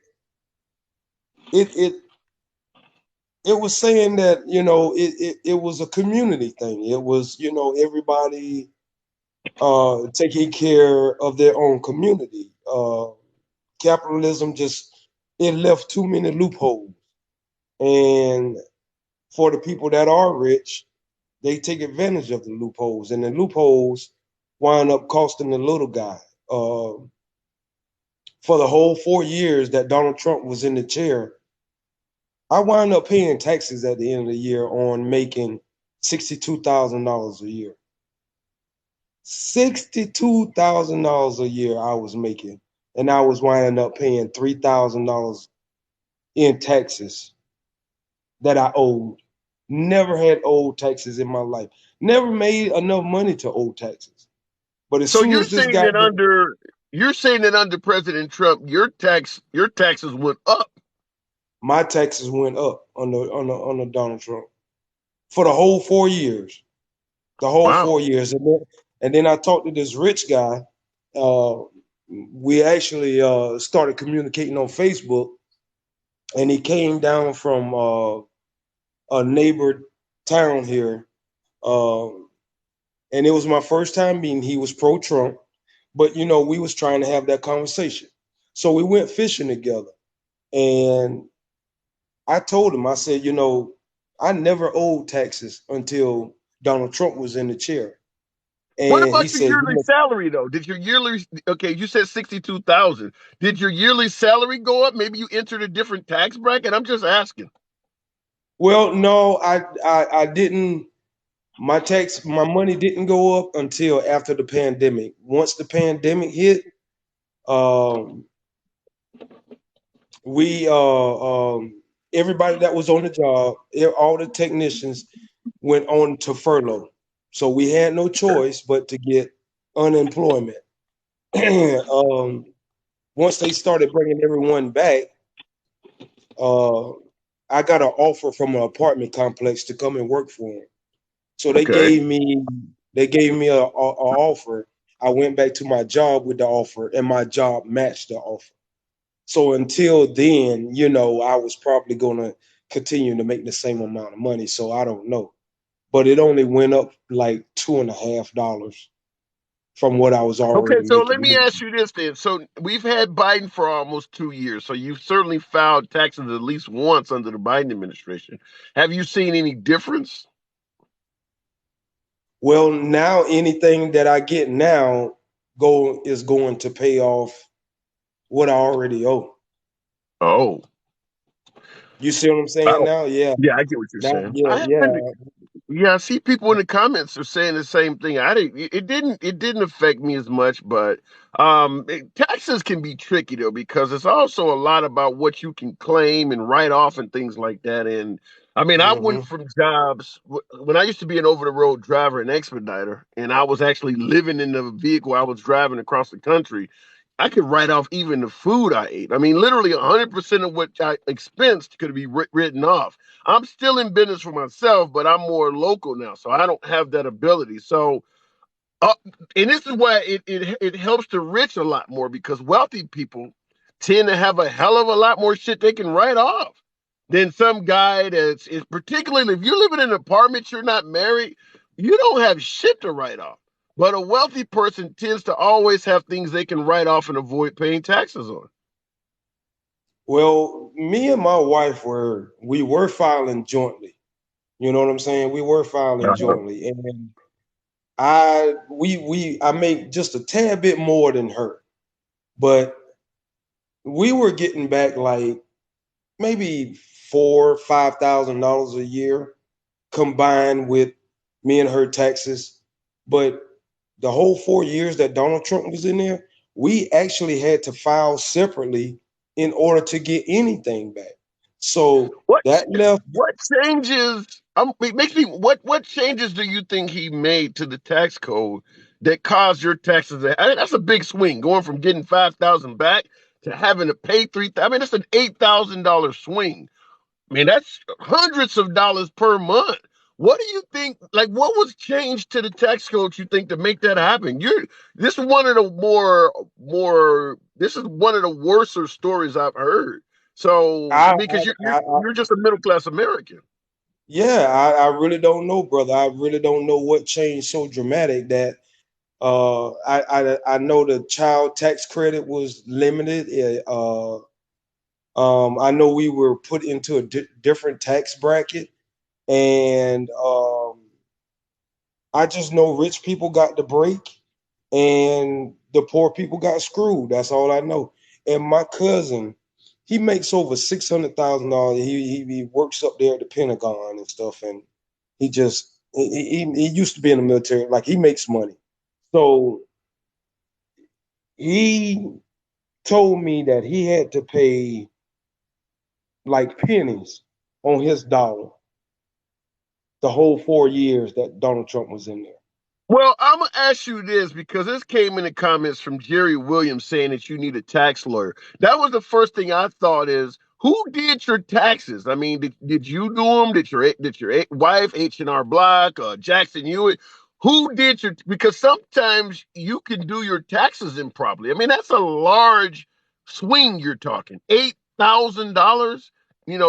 was saying that it was a community thing. It was everybody taking care of their own community. Capitalism it left too many loopholes, and for the people that are rich, they take advantage of the loopholes, and the loopholes wind up costing the little guy. For the whole 4 years that Donald Trump was in the chair, I wound up paying taxes at the end of the year on making $62,000 a year. $62,000 a year I was making, and I was winding up paying $3,000 in taxes that I owed. Never had owed taxes in my life. Never made enough money to owe taxes. But as So soon you're as this saying guy that under President Trump, your taxes went up. my taxes went up under Donald Trump for the whole 4 years. The whole Wow. 4 years. And then I talked to this rich guy. We actually started communicating on Facebook, and he came down from a neighbor town here. And it was my first time meeting. He was pro-Trump, but we was trying to have that conversation. So we went fishing together, and I told him, I said, I never owed taxes until Donald Trump was in the chair. What And he about your said, yearly salary though? Did your yearly you said 62,000. Did your yearly salary go up? Maybe you entered a different tax bracket? I'm just asking. well, no, I didn't. My money didn't go up until after the pandemic. Once the pandemic hit, um, we everybody that was on the job, all the technicians went on to furlough. So we had no choice but to get unemployment. Once they started bringing everyone back, I got an offer from an apartment complex to come and work for them. So they Okay. gave me a offer. I went back to my job with the offer, and my job matched the offer. So until then, I was probably going to continue to make the same amount of money. So I don't know, but it only went up like $2.50 from what I was Okay, already so let making. me ask you this then. So we've had Biden for almost 2 years. So you've certainly filed taxes at least once under the Biden administration. Have you seen any difference? Well, now anything that I get now is going to pay off what I already owe. Oh, You see what I'm I saying don't. now? Yeah, Yeah, I get what you're that, saying. yeah, I haven't. yeah. Yeah, I see people in the comments are saying the same thing. I didn't. It didn't affect me as much, but taxes can be tricky though because it's also a lot about what you can claim and write off and things like that. And I mean, I went Hmm. from jobs when I used to be an over the road driver and expediter, and I was actually living in the vehicle I was driving across the country. I could write off even the food I ate. I mean, literally 100% of what I expensed could be written off. I'm still in business for myself, but I'm more local now, so I don't have that ability. So, uh, and this is why it helps the rich a lot more because wealthy people tend to have a hell of a lot more shit they can write off than some guy that's is particularly if you're living in an apartment, you're not married, you don't have shit to write off. But a wealthy person tends to always have things they can write off and avoid paying taxes on. Well, me and my wife we were filing jointly. You know what I'm saying? We were filing Uh-huh. jointly, and I make just a tad bit more than her, but we were getting back like maybe $4,000 or $5,000 a year combined with me and her taxes. But the whole 4 years that Donald Trump was in there, we actually had to file separately in order to get anything back. So What that left, what changes? It makes me. What changes do you think he made to the tax code that caused your taxes? That's a big swing, going from getting 5,000 back to having to pay 3,000. I mean, that's an $8,000 swing. I mean, that's hundreds of dollars per month. What do you think? Like, what was changed to the tax code you think to make that happen? You're this is one of the more this is one of the worser stories I've heard. So, I, I mean, because you're I, you're I, you're just a middle class American. yeah, I really don't know, brother. I really don't know what changed so dramatic that I know the child tax credit was limited. I know we were put into a different tax bracket, and I just know rich people got the break, and the poor people got screwed. That's all I know. And my cousin, he makes over $600,000. He works up there at the Pentagon and stuff, and he used to be in the military. Like he makes money, so he told me that he had to pay like pennies on his dollar the whole 4 years that Donald Trump was in there. Well, I'm gonna ask you this because this came in the comments from Jerry Williams saying that you need a tax lawyer. That was the first thing I thought is who did your taxes? I mean, did you do them? Did your wife H&R Block, Jackson Hewitt? Who did your? Because sometimes you can do your taxes improperly. I mean, that's a large swing you're talking. $8,000.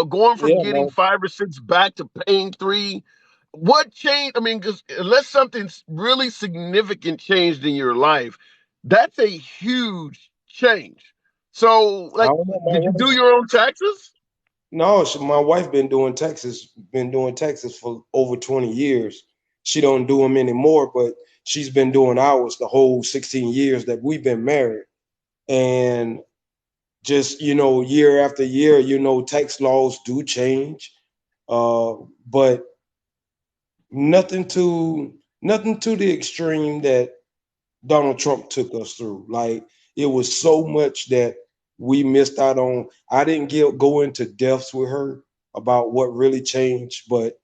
Going from Yeah, getting man. 5 or 6 back to paying three. What changed? I mean, because unless something's really significant changed in your life, that's a huge change. So, I like, don't know my did you do wife. your own taxes? No, my wife been doing Texas for over 20 years. She don't do them anymore, but she's been doing ours the whole 16 years that we've been married. And just, year after year, tax laws do change. Uh, but nothing to nothing to the extreme that Donald Trump took us through. Like it was so much that we missed out on. I didn't go into depths with her about what really changed, but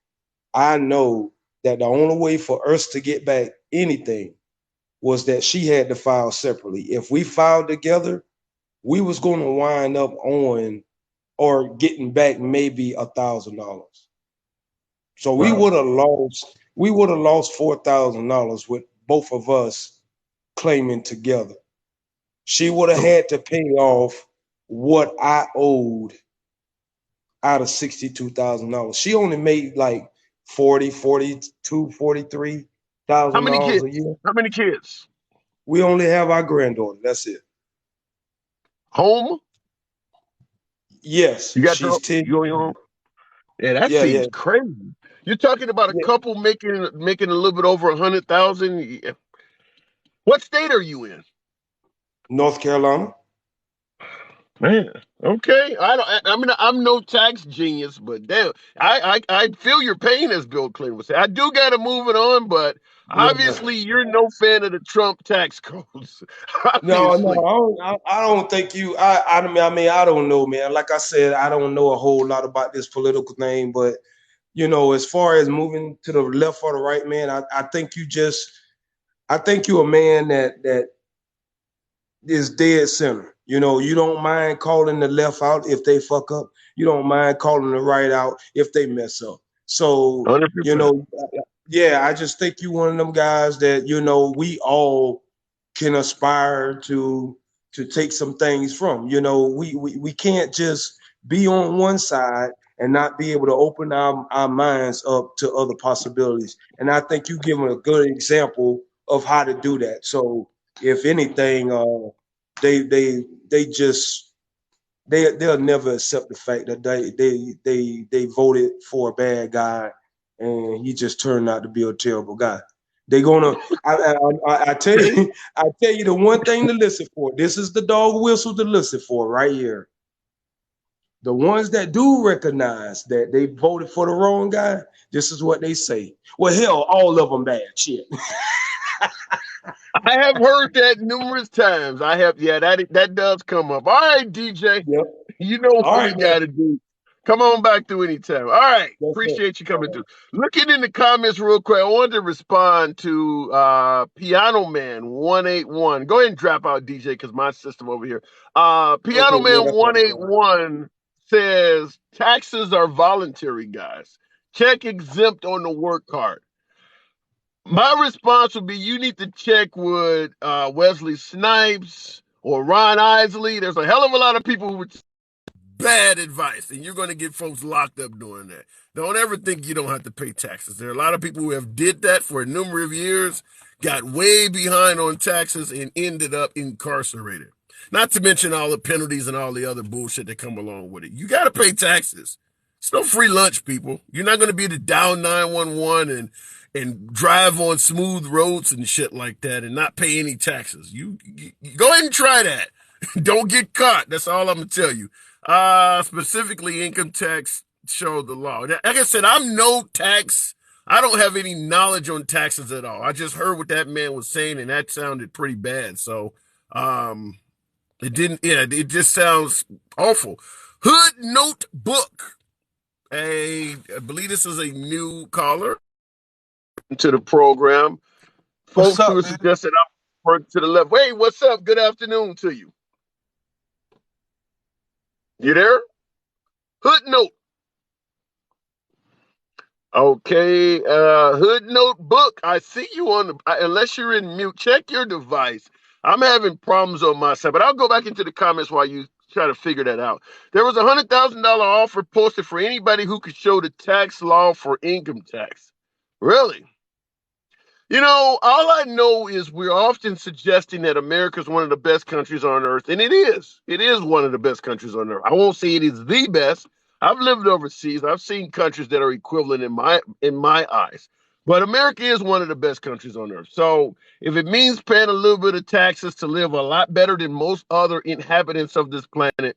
I know that the only way for us to get back anything was that she had to file separately. If we filed together, we was going to wind up on or getting back maybe $1,000. So Wow. we would have lost $4,000 with both of us claiming together. She would have So, had to pay off what I owed out of $62,000. She only made like 40, 42, $43 how thousand many dollars kids? a year. How many kids? We only have our granddaughter. That's it. Home? Yes, You got she's your 10. you on your own? Yeah, that Yeah, seems yeah, crazy. You're talking about a yeah. couple making a little bit over 100,000. Yeah. What state are you in? North Carolina. Man, okay. I mean, I'm no tax genius, but damn, I feel your pain, as Bill Clinton would say. I do got to move it on, but Yeah. obviously you're no fan of the Trump tax codes. No, no, Obviously, I don't think you. I don't know, man. Like I said, I don't know a whole lot about this political thing, but as far as moving to the left or the right, man, I think I think you're a man that is dead center. You don't mind calling the left out if they fuck up. You don't mind calling the right out if they mess up. So, 100%. yeah, I just think you one of them guys that, we all can aspire to take some things from. We can't just be on one side and not be able to open our minds up to other possibilities. And I think you give them a good example of how to do that. So if anything, they just they'll never accept the fact that they voted for a bad guy and he just turned out to be a terrible guy. They're gonna. I tell you, I tell you the one thing to listen for. This is the dog whistle to listen for right here. The ones that do recognize that they voted for the wrong guy, this is what they say. Well, hell, all of them bad shit. I have heard that numerous times. I have, yeah, that does come up. All right, DJ, Yep. you know All what we right, man. got to do. Come on back through anytime. All right, That's it. appreciate you coming through. Looking in the comments real quick, I wanted to respond to Piano Man 181. Go ahead and drop out, DJ, because my system over here. Piano Okay, yeah, Man that's what I'm saying. 181 says taxes are voluntary, guys. Check exempt on the work card. My response would be you need to check with Wesley Snipes or Ron Isley. There's a hell of a lot of people who would bad advice, and you're going to get folks locked up doing that. Don't ever think you don't have to pay taxes. There are a lot of people who have did that for a number of years, got way behind on taxes, and ended up incarcerated. Not to mention all the penalties and all the other bullshit that come along with it. You got to pay taxes. It's no free lunch, people. You're not going to be able to dial 911 and drive on smooth roads and shit like that and not pay any taxes. You go ahead and try that. Don't get caught. That's all I'm gonna tell you. Specifically, income tax showed the law. Like I said, I'm no tax. I don't have any knowledge on taxes at all. I just heard what that man was saying, and that sounded pretty bad. So, it didn't. Yeah, it just sounds awful. Hood Notebook. I believe this is a new caller to the program. What's Folks who up, are man? suggesting I work to the left. Hey, what's up? Good afternoon to you. You there? Hood Note. Okay, Hood Notebook. I see you on the. Unless you're in mute, check your device. I'm having problems on my side, but I'll go back into the comments while you try to figure that out. There was a $100,000 offer posted for anybody who could show the tax law for income tax. Really? All I know is we're often suggesting that America is one of the best countries on earth, and it is. It is one of the best countries on earth. I won't say it is the best. I've lived overseas. I've seen countries that are equivalent in my eyes. But America is one of the best countries on earth. So if it means paying a little bit of taxes to live a lot better than most other inhabitants of this planet,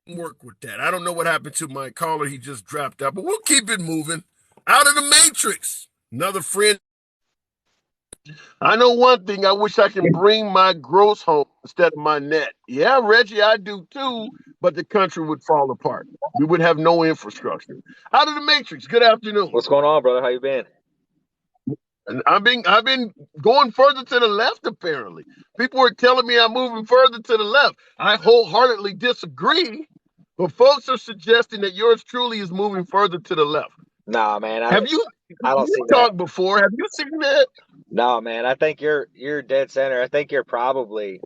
work with that. I don't know what happened to my caller. He just dropped out, but we'll keep it moving. Out of the matrix. Another friend. I know one thing. I wish I can bring my gross home instead of my net. Yeah, Reggie, I do too, but the country would fall apart. We would have no infrastructure. Out of the matrix. Good afternoon. What's going on, brother? How you been? And I've been going further to the left, apparently. People are telling me I'm moving further to the left. I wholeheartedly disagree, but folks are suggesting that yours truly is moving further to the left. Nah, man. Have you I don't see talked before? Have you seen that? No, man. I think you're dead center. I think you're probably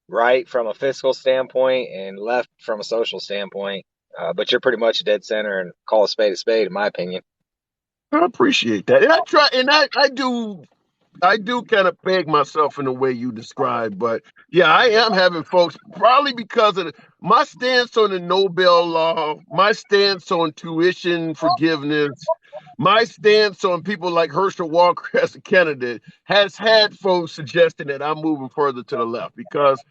right from a fiscal standpoint and left from a social standpoint. But you're pretty much dead center and call a spade, in my opinion. I appreciate that. And I try, and I do kind of peg myself in the way you describe, but yeah, I am having folks probably because of my stance on the Nobel Law, my stance on tuition forgiveness, my stance on people like Herschel Walker as a candidate has had folks suggesting that I'm moving further to the left because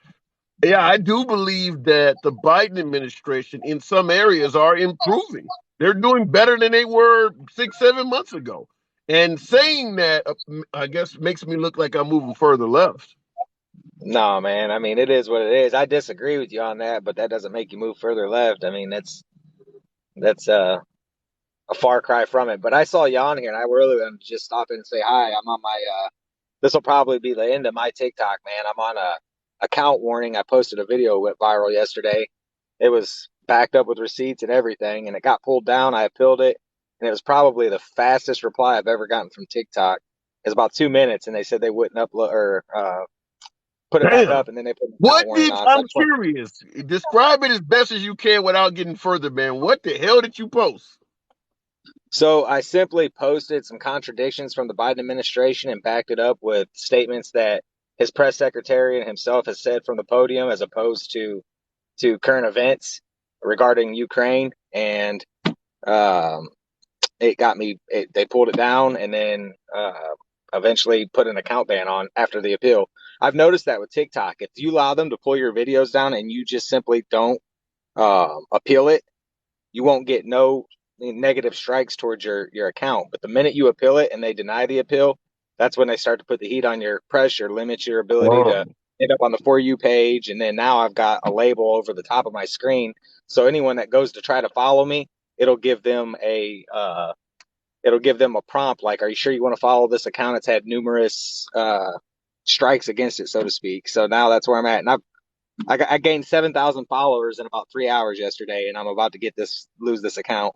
Yeah, I do believe that the Biden administration in some areas are improving. They're doing better than they were 6, 7 months ago. And saying that, I guess, makes me look like I'm moving further left. No, man. I mean, it is what it is. I disagree with you on that, but that doesn't make you move further left. I mean, that's a far cry from it. But I saw you on here, and I really wanted to just stop in and say hi. I'm on my this will probably be the end of my TikTok, man. I'm on a account warning. I posted a video went viral yesterday. It was backed up with receipts and everything, and it got pulled down. I appealed it, and it was probably the fastest reply I've ever gotten from TikTok. It was about 2 minutes, and they said they wouldn't upload or put it back Damn. up, and then they put an account What warning did on. So I I'm just want, curious? Describe it as best as you can without getting further, man. What the hell did you post? so I simply posted some contradictions from the Biden administration and backed it up with statements that his press secretary and himself has said from the podium, as opposed to current events regarding Ukraine. And um, it got me. They pulled it down, and then eventually put an account ban on after the appeal. I've noticed that with TikTok, if you allow them to pull your videos down and you just simply don't appeal it, you won't get no negative strikes towards your account. But the minute you appeal it and they deny the appeal, that's when they start to put the heat on your pressure, limit your ability to Oh. end up on the For You page. And then now I've got a label over the top of my screen. So anyone that goes to try to follow me, it'll give them a prompt like, are you sure you want to follow this account? It's had numerous strikes against it, so to speak. So now that's where I'm at. And I gained 7,000 followers in about 3 hours yesterday, and I'm about to lose this account.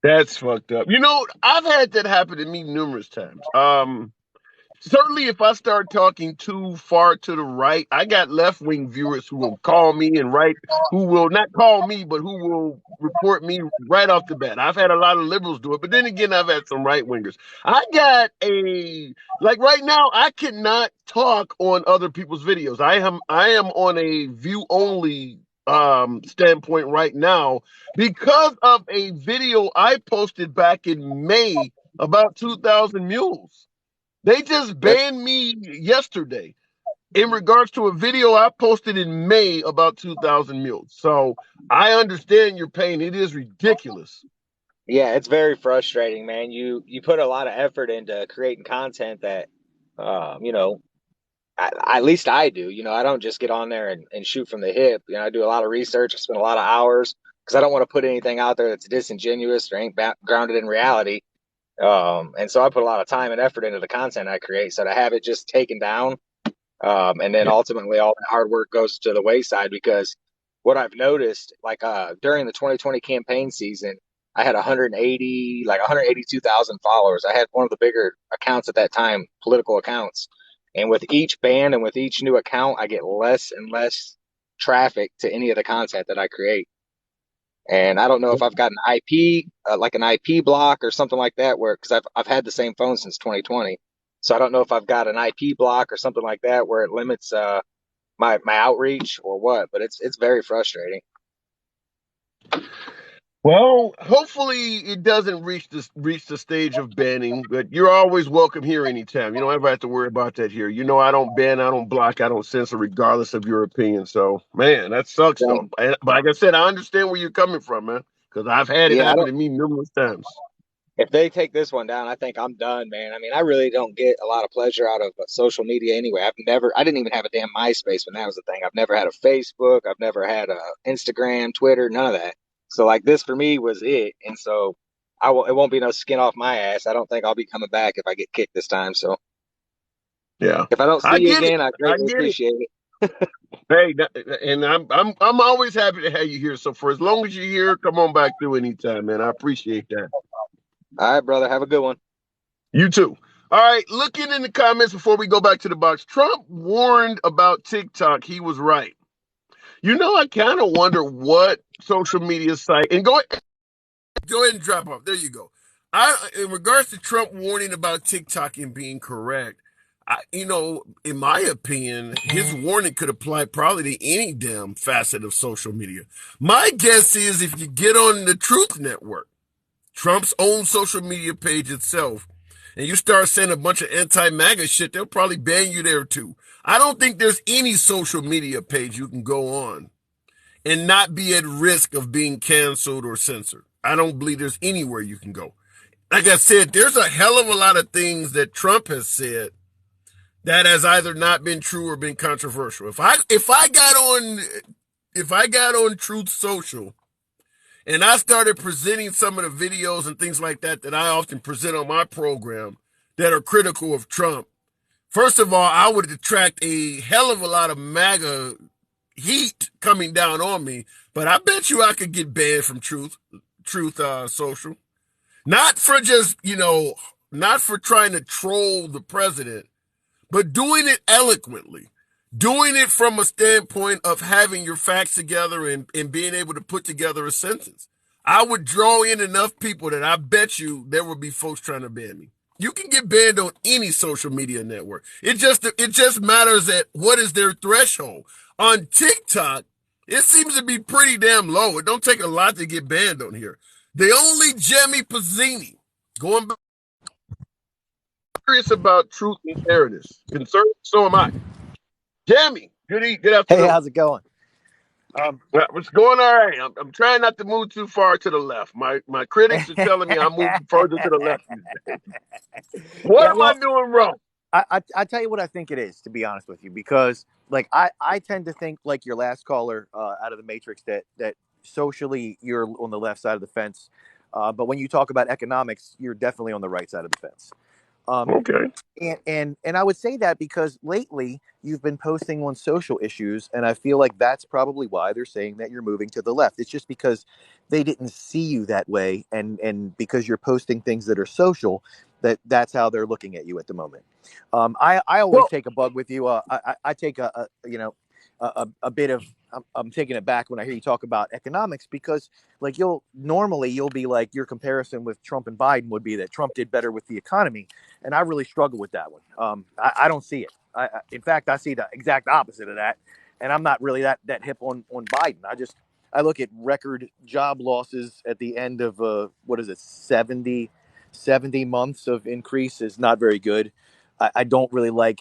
That's fucked up. I've had that happen to me numerous times. Certainly, if I start talking too far to the right, I got left wing viewers who will call me and write, who will not call me, but who will report me right off the bat. I've had a lot of liberals do it, but then again, I've had some right wingers. I got like right now, I cannot talk on other people's videos. I am on a view only standpoint right now because of a video I posted back in May about 2,000 mules. They just banned me yesterday in regards to a video I posted in May about 2,000 mules. So I understand your pain. It is ridiculous. Yeah, it's very frustrating, man. You put a lot of effort into creating content that, you know, at least I do. I don't just get on there and shoot from the hip. I do a lot of research. I spend a lot of hours because I don't want to put anything out there that's disingenuous or ain't grounded in reality. And so I put a lot of time and effort into the content I create. So to have it just taken down, and then ultimately all that hard work goes to the wayside, because what I've noticed, like during the 2020 campaign season, I had 182,000 followers. I had one of the bigger accounts at that time, political accounts. And with each ban and with each new account, I get less and less traffic to any of the content that I create. And I don't know if I've got an IP, like an IP block or something like that, because I've had the same phone since 2020. So I don't know if I've got an IP block or something like that where it limits my outreach or what. But it's very frustrating. Well, hopefully it doesn't reach the stage of banning, but you're always welcome here anytime. You don't ever have to worry about that here. I don't ban, I don't block, I don't censor, regardless of your opinion. So, man, that sucks though. But like I said, I understand where you're coming from, man, because I've had it Yeah, happen to me numerous times. if they take this one down, I think I'm done, man. I mean, I really don't get a lot of pleasure out of social media anyway. I didn't even have a damn MySpace when that was the thing. I've never had a Facebook. I've never had a Instagram, Twitter, none of that. So like this for me was it. And so it won't be no skin off my ass. I don't think I'll be coming back if I get kicked this time. So Yeah, if I don't see I you get it. again, I I greatly get it. appreciate it. Hey, and I'm always happy to have you here. So for as long as you're here, come on back through anytime, man. I appreciate that. All right, brother. Have a good one. You too. All right, looking in the comments before we go back to the box. Trump warned about TikTok. He was right. I kind of wonder what social media site, and go ahead and drop off. There you go. In regards to Trump warning about TikTok and being correct, in my opinion, his warning could apply probably to any damn facet of social media. My guess is if you get on the Truth Network, Trump's own social media page itself, and you start saying a bunch of anti-MAGA shit, they'll probably ban you there too. I don't think there's any social media page you can go on and not be at risk of being canceled or censored. I don't believe there's anywhere you can go. Like I said, there's a hell of a lot of things that Trump has said that has either not been true or been controversial. If I got on Truth Social and I started presenting some of the videos and things like that I often present on my program that are critical of Trump, first of all, I would attract a hell of a lot of MAGA heat coming down on me, but I bet you I could get banned from Truth Social. Not for just, not for trying to troll the president, but doing it eloquently, doing it from a standpoint of having your facts together and being able to put together a sentence. I would draw in enough people that I bet you there would be folks trying to ban me. You can get banned on any social media network. It just matters at what is their threshold. On TikTok, it seems to be pretty damn low. It don't take a lot to get banned on here. The only Jemmy Pizzini, going back, curious about truth and fairness. Concerned, so am I. Jemmy, good afternoon. Hey, how's it going? It's going all right. I'm trying not to move too far to the left. My critics are telling me I'm moving further to the left. What am I doing wrong? I tell you what I think it is, to be honest with you, because like I tend to think like your last caller out of the Matrix that socially you're on the left side of the fence, but when you talk about economics, you're definitely on the right side of the fence. Okay. And I would say that because lately you've been posting on social issues, and I feel like that's probably why they're saying that you're moving to the left. It's just because they didn't see you that way, and because you're posting things that are social, that's how they're looking at you at the moment. I always take a bug with you. I take a bit of I'm taking it back when I hear you talk about economics, because like you'll be like, your comparison with Trump and Biden would be that Trump did better with the economy, and I really struggle with that one. I don't see it. In fact, I see the exact opposite of that, and I'm not really that hip on Biden. I look at record job losses at the end of 70 months of increase is not very good. I don't really like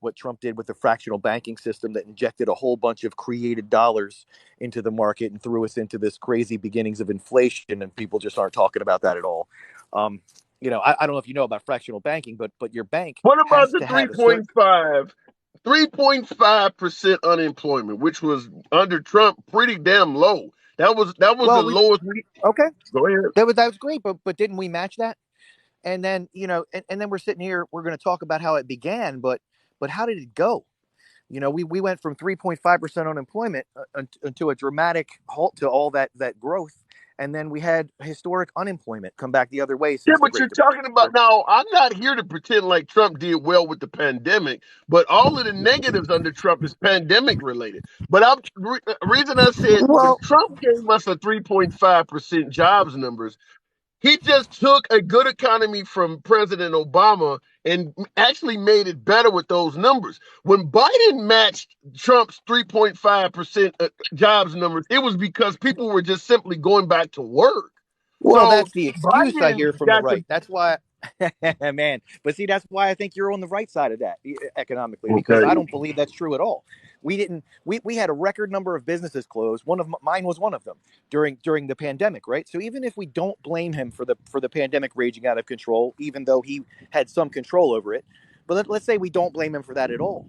what Trump did with the fractional banking system that injected a whole bunch of created dollars into the market and threw us into this crazy beginnings of inflation, and people just aren't talking about that at all. I don't know if you know about fractional banking, but your bank. What about the 3.5% unemployment, which was under Trump pretty damn low? That was the lowest. Okay, go ahead. That was great, but didn't we match that? And then, and then we're sitting here, we're going to talk about how it began, but how did it go? We went from 3.5% unemployment to a dramatic halt to all that growth. And then we had historic unemployment come back the other way. Yeah, but you're talking about now. I'm not here to pretend like Trump did well with the pandemic, but all of the negatives under Trump is pandemic related. But reason I said Trump gave us a 3.5% jobs numbers. He just took a good economy from President Obama and actually made it better with those numbers. When Biden matched Trump's 3.5% jobs numbers, it was because people were just simply going back to work. Well, that's the excuse I hear from the right. That's why, man. But see, that's why I think you're on the right side of that economically, because I don't believe that's true at all. We had a record number of businesses closed. Mine was one of them during the pandemic, right? So even if we don't blame him for the pandemic raging out of control, even though he had some control over it, but let's say we don't blame him for that at all.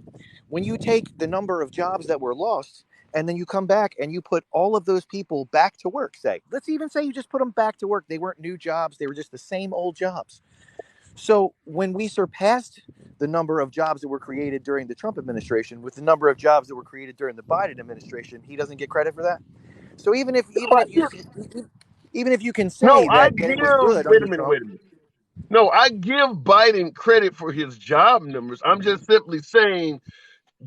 When you take the number of jobs that were lost, and then you come back and you put all of those people back to work, let's even say you just put them back to work. They weren't new jobs. They were just the same old jobs. So when we surpassed the number of jobs that were created during the Trump administration with the number of jobs that were created during the Biden administration, he doesn't get credit for that. So even if you can say that it was good. Wait a minute. No, I give Biden credit for his job numbers. I'm just simply saying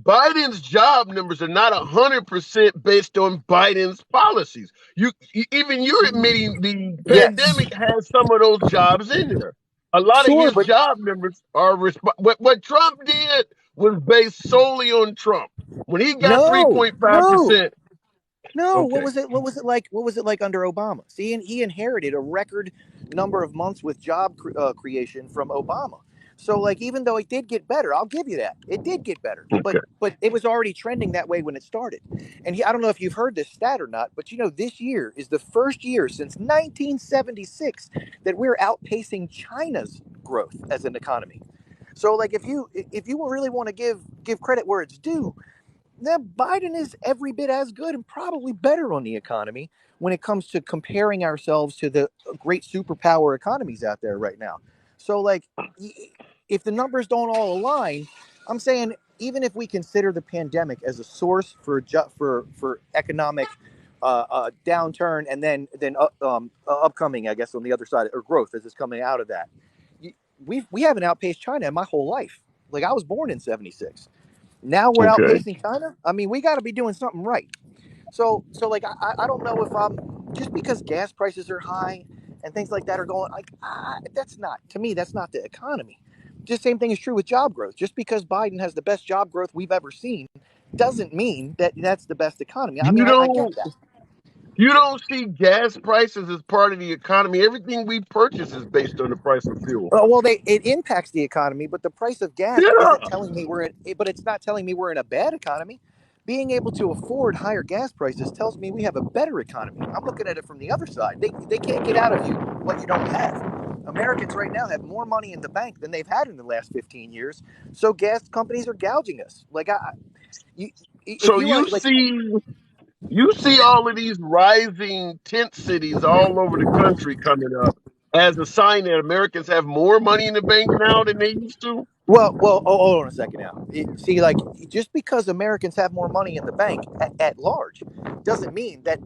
Biden's job numbers are not 100% based on Biden's policies. You're admitting the pandemic has some of those jobs in there. A lot of his job numbers are what Trump did was based solely on Trump. When he got 3.5%. No, okay. What was it like under Obama? See, he inherited a record number of months with job creation from Obama. So like even though it did get better, I'll give you that. It did get better. Okay. But it was already trending that way when it started. And I don't know if you've heard this stat or not, but this year is the first year since 1976 that we're outpacing China's growth as an economy. So like if you really want to give credit where it's due, then Biden is every bit as good and probably better on the economy when it comes to comparing ourselves to the great superpower economies out there right now. So, like, if the numbers don't all align, I'm saying even if we consider the pandemic as a source for economic downturn and then upcoming, I guess, on the other side, or growth as it's coming out of that, we haven't outpaced China in my whole life. Like I was born in '76. Now we're Okay. outpacing China. I mean, we got to be doing something right. So like I don't know if I'm just because gas prices are high and things like that are going like that's not, to me, that's not the economy. Just same thing is true with job growth. Just because Biden has the best job growth we've ever seen doesn't mean that that's the best economy. I You mean, I get don't that. you don't see gas prices as part of the economy. Everything we purchase is based on the price of fuel. Well, it impacts the economy, but the price of gas Yeah. isn't telling me but it's not telling me we're in a bad economy. Being able to afford higher gas prices tells me we have a better economy. I'm looking at it from the other side. They can't get out of you what you don't have. Americans right now have more money in the bank than they've had in the last 15 years. So gas companies are gouging us. Like you, if So you want like you see all of these rising tent cities all over the country coming up as a sign that Americans have more money in the bank now than they used to. hold on a second now. See, like, just because Americans have more money in the bank at large doesn't mean that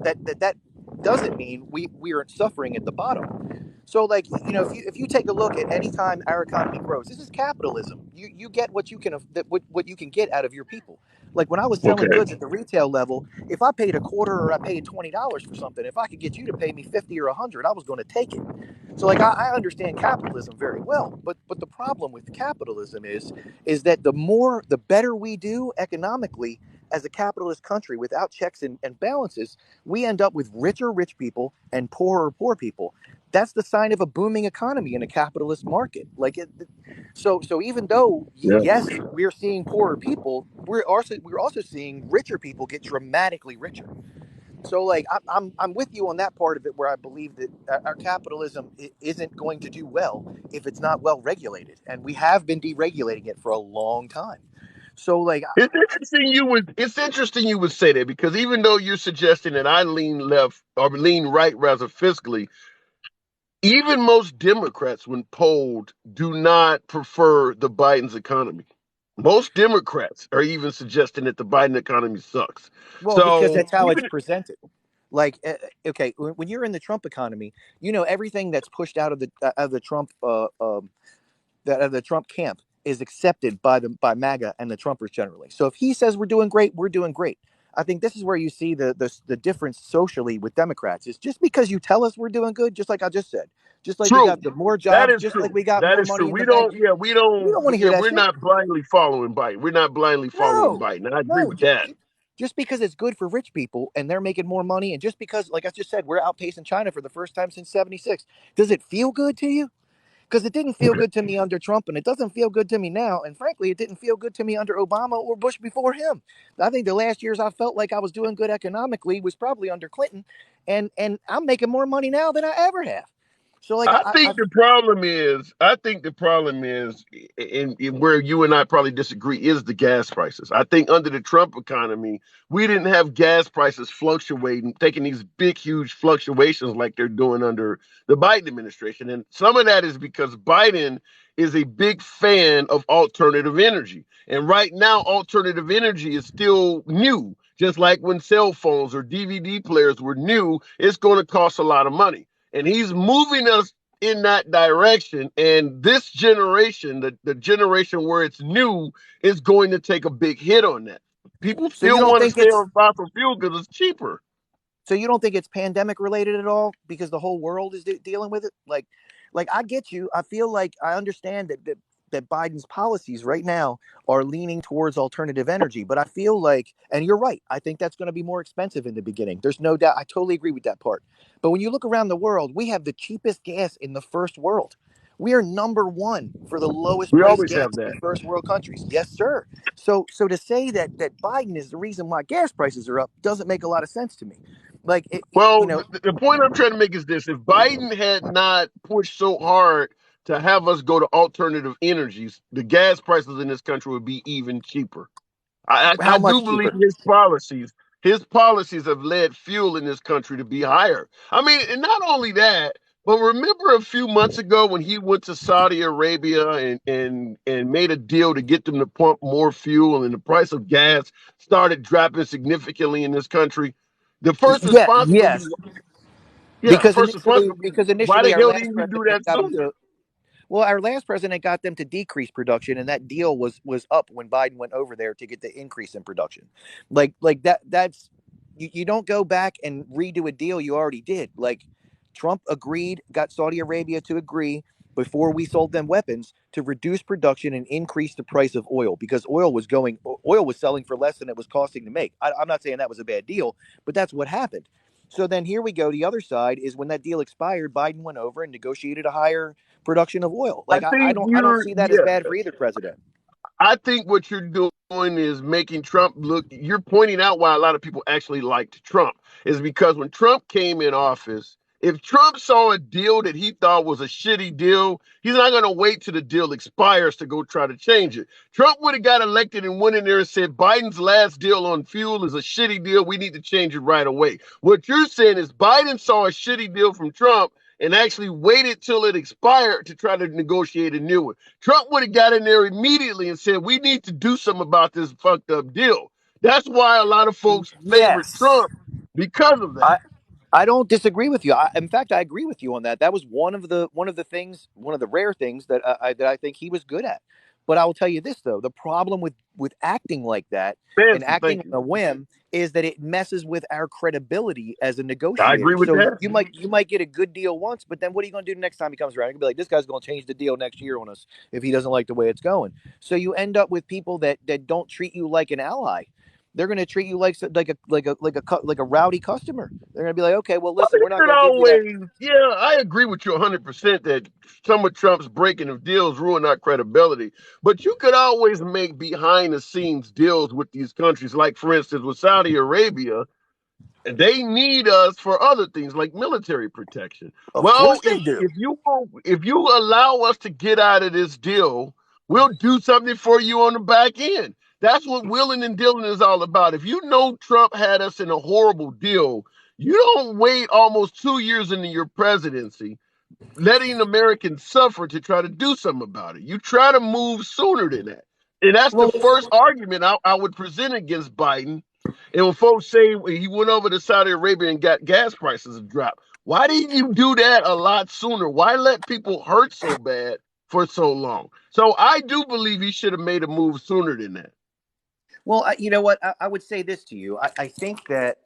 doesn't mean we aren't suffering at the bottom. So, like, if you take a look at any time our economy grows, this is capitalism. You get what you can what you can get out of your people. Like when I was selling Okay. goods at the retail level, if I paid a quarter or I paid $20 for something, if I could get you to pay me 50 or 100, I was going to take it. So like I understand capitalism very well, but the problem with capitalism is that the better we do economically as a capitalist country without checks and balances, we end up with richer rich people and poorer poor people. That's the sign of a booming economy in a capitalist market. So even though Yeah. yes, we're seeing poorer people, we're also seeing richer people get dramatically richer. So like I'm with you on that part of it where I believe that our capitalism isn't going to do well if it's not well regulated, and we have been deregulating it for a long time. So like It's interesting you would say that because even though you're suggesting that I lean left or lean right rather fiscally, even most Democrats, when polled, do not prefer the Biden's economy. Most Democrats are even suggesting that the Biden economy sucks. well because So that's how it's even presented. Like okay, when you're in the Trump economy, everything that's pushed out of the Trump the Trump camp is accepted by MAGA and the Trumpers generally. So if he says we're doing great, we're doing great. I think this is where you see the difference socially with Democrats. Is just because you tell us we're doing good, just like I just said, just like we true. got the more That jobs, is just like true. we got That more is true. money in the bank. We don't want to hear that We're shit. not blindly following Biden. We're not blindly following No, Biden. I agree no. with that. Just because it's good for rich people and they're making more money, and just because, like I just said, we're outpacing China for the first time since '76, does it feel good to you? Because it didn't feel Okay. good to me under Trump, and it doesn't feel good to me now. And frankly, it didn't feel good to me under Obama or Bush before him. I think the last years I felt like I was doing good economically was probably under Clinton, and I'm making more money now than I ever have. So like I think the problem is in where you and I probably disagree is the gas prices. I think under the Trump economy, we didn't have gas prices fluctuating, taking these big, huge fluctuations like they're doing under the Biden administration. And some of that is because Biden is a big fan of alternative energy. And right now, alternative energy is still new. Just like when cell phones or DVD players were new, it's going to cost a lot of money. And he's moving us in that direction. And this generation, the generation where it's new, is going to take a big hit on that. People so you still don't want to think stay it's on fossil fuel because it's cheaper. so you don't think it's pandemic related at all because the whole world is dealing with it? Like I get you. I feel like I understand that Biden's policies right now are leaning towards alternative energy, but I feel like, and you're right, I think that's going to be more expensive in the beginning. There's no doubt. I totally agree with that part. But when you look around the world, we have the cheapest gas in the first world. We are number one for the lowest We price always gas have that. in first world countries. Yes, sir. So to say that Biden is the reason why gas prices are up doesn't make a lot of sense to me. Like Well, the point I'm trying to make is this: if Biden had not pushed so hard to have us go to alternative energies, the gas prices in this country would be even cheaper. how I do much believe cheaper? his policies have led fuel in this country to be higher. I mean, and not only that, but remember a few months ago when he went to Saudi Arabia and made a deal to get them to pump more fuel, and the price of gas started dropping significantly in this country. The first Yeah, response would be, yes. yeah, the first response would be, Because why initially the our hell last didn't you do president that got them sooner? to well, our last president got them to decrease production, and that deal was up when Biden went over there to get the increase in production. Like that that's you don't go back and redo a deal you already did. Like Trump agreed, got Saudi Arabia to agree before we sold them weapons to reduce production and increase the price of oil because oil was selling for less than it was costing to make. I'm not saying that was a bad deal, but that's what happened. So then here we go. The other side is when that deal expired, Biden went over and negotiated a higher production of oil. I Like think I don't you're, see that as yeah. bad for either president. I think what you're doing is making Trump look, you're pointing out why a lot of people actually liked Trump, is because when Trump came in office, if Trump saw a deal that he thought was a shitty deal, he's not going to wait till the deal expires to go try to change it. Trump would have got elected and went in there and said, Biden's last deal on fuel is a shitty deal. We need to change it right away. What you're saying is Biden saw a shitty deal from Trump and actually waited till it expired to try to negotiate a new one. Trump would have got in there immediately and said, we need to do something about this fucked up deal. That's why a lot of folks favored Yes. Trump because of that. I don't disagree with you. In fact, I agree with you on that. That was one of the rare things that I think he was good at. But I will tell you this though: the problem with acting like that and Fancy, acting thank on you. a whim is that it messes with our credibility as a I agree negotiator. with So that. you might get a good deal once, but then what are you going to do the next time he comes around? You're going to be like, this guy's going to change the deal next year on us if he doesn't like the way it's going. So you end up with people that don't treat you like an ally. They're going to treat you like a rowdy customer. They're going to be like, okay, well, Well, listen, you we're not could going to give you that. always, yeah, I agree with you 100% that some of Trump's breaking of deals ruin our credibility. But you could always make behind the scenes deals with these countries. Like, for instance, with Saudi Arabia, they need us for other things like military protection. Of Well, course they do. if you allow us to get out of this deal, we'll do something for you on the back end. That's what willing and dealing is all about. If you know Trump had us in a horrible deal, you don't wait almost 2 years into your presidency, letting Americans suffer to try to do something about it. You try to move sooner than that. And that's the Well, first argument I would present against Biden. And when folks say he went over to Saudi Arabia and got gas prices to drop, why didn't you do that a lot sooner? Why let people hurt so bad for so long? So I do believe he should have made a move sooner than that. well, you know what? I would say this to you. I think that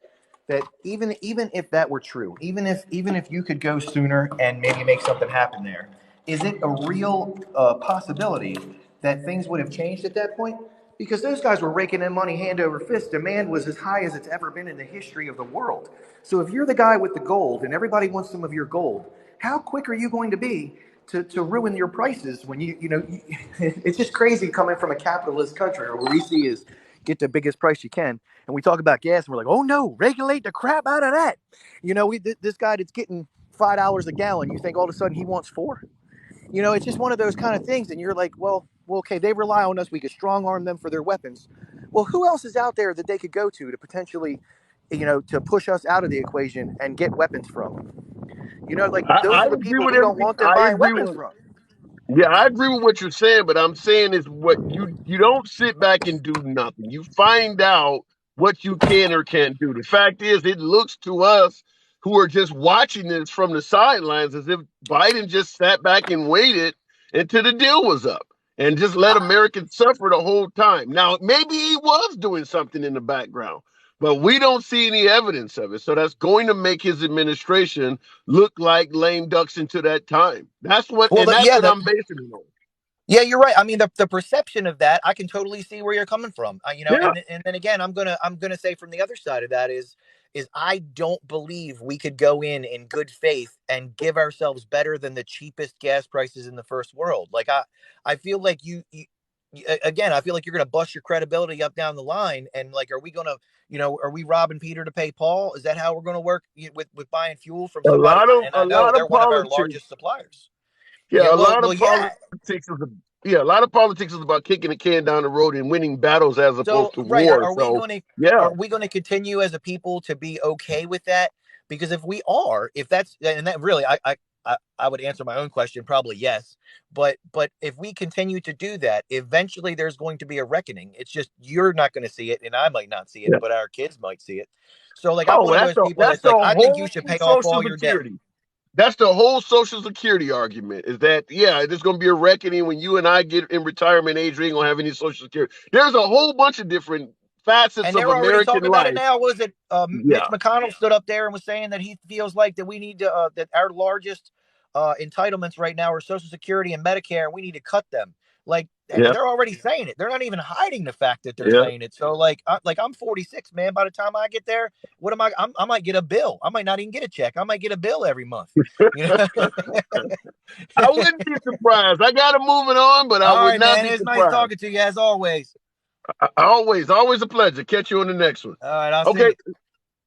even if that were true, even if you could go sooner and maybe make something happen there, is it a real possibility that things would have changed at that point? Because those guys were raking in money hand over fist. Demand was as high as it's ever been in the history of the world. So if you're the guy with the gold and everybody wants some of your gold, how quick are you going to be to ruin your prices when it's just crazy coming from a capitalist country where we see is get the biggest price you can. And we talk about gas and we're like, oh no, regulate the crap out of that. This guy that's getting $5 a gallon, you think all of a sudden he wants four? It's just one of those kind of things. And you're like, well, okay, they rely on us. We could strong arm them for their weapons. Well, who else is out there that they could go to potentially, to push us out of the equation and get weapons from? Like those I are the agree people with we don't everything. want them buying weapons from. Yeah, I agree with what you're saying, but I'm saying is what you don't sit back and do nothing. You find out what you can or can't do. The fact is, it looks to us who are just watching this from the sidelines as if Biden just sat back and waited until the deal was up and just let Americans suffer the whole time. Now, maybe he was doing something in the background, but we don't see any evidence of it. So that's going to make his administration look like lame ducks into that time. That's what, Well, and that's yeah, what I'm basing it on. Yeah, you're right. I mean, the perception of that, I can totally see where you're coming from. Yeah. And then again, I'm gonna say from the other side of that is I don't believe we could go in good faith and give ourselves better than the cheapest gas prices in the first world. Like I feel like again, I feel like you're gonna bust your credibility up down the line. And like, are we gonna, are we robbing Peter to pay Paul? Is that how we're gonna work with buying fuel from somebody? And A I know lot they're of one of our politics. largest suppliers. Yeah, Yeah, a lot of yeah. politics is a lot of politics is about kicking the can down the road and winning battles as opposed So to right, war. So yeah, are we going to continue as a people to be okay with that? Because if we are, if that's and that really, I would answer my own question probably yes. But if we continue to do that, eventually there's going to be a reckoning. It's just you're not going to see it, and I might not see it, yeah. but our kids might see it. So like I'm Oh, one of those people that's that's the like I think you whole should pay off Social all your debt. Security. That's the whole Social Security argument. Is that there's going to be a reckoning when you and I get in retirement age. We ain't going to have any Social Security. There's a whole bunch of different facets And of they're already American talking about it life. now. Was it Mitch Yeah, McConnell stood up there and was saying that he feels like that we need to that our largest entitlements right now are Social Security and Medicare, and we need to cut them. Like yeah, they're already saying it. They're not even hiding the fact that they're yeah. saying it. So like I'm 46, man. By the time I get there, what am I might get a bill. I might not even get a check. I might get a bill every month. You know. I wouldn't be surprised. I got to move it on, but I All would right, not man. be It's nice surprised. talking to you as always. Always a pleasure. Catch you on the next one. All right, I'll see Okay. you.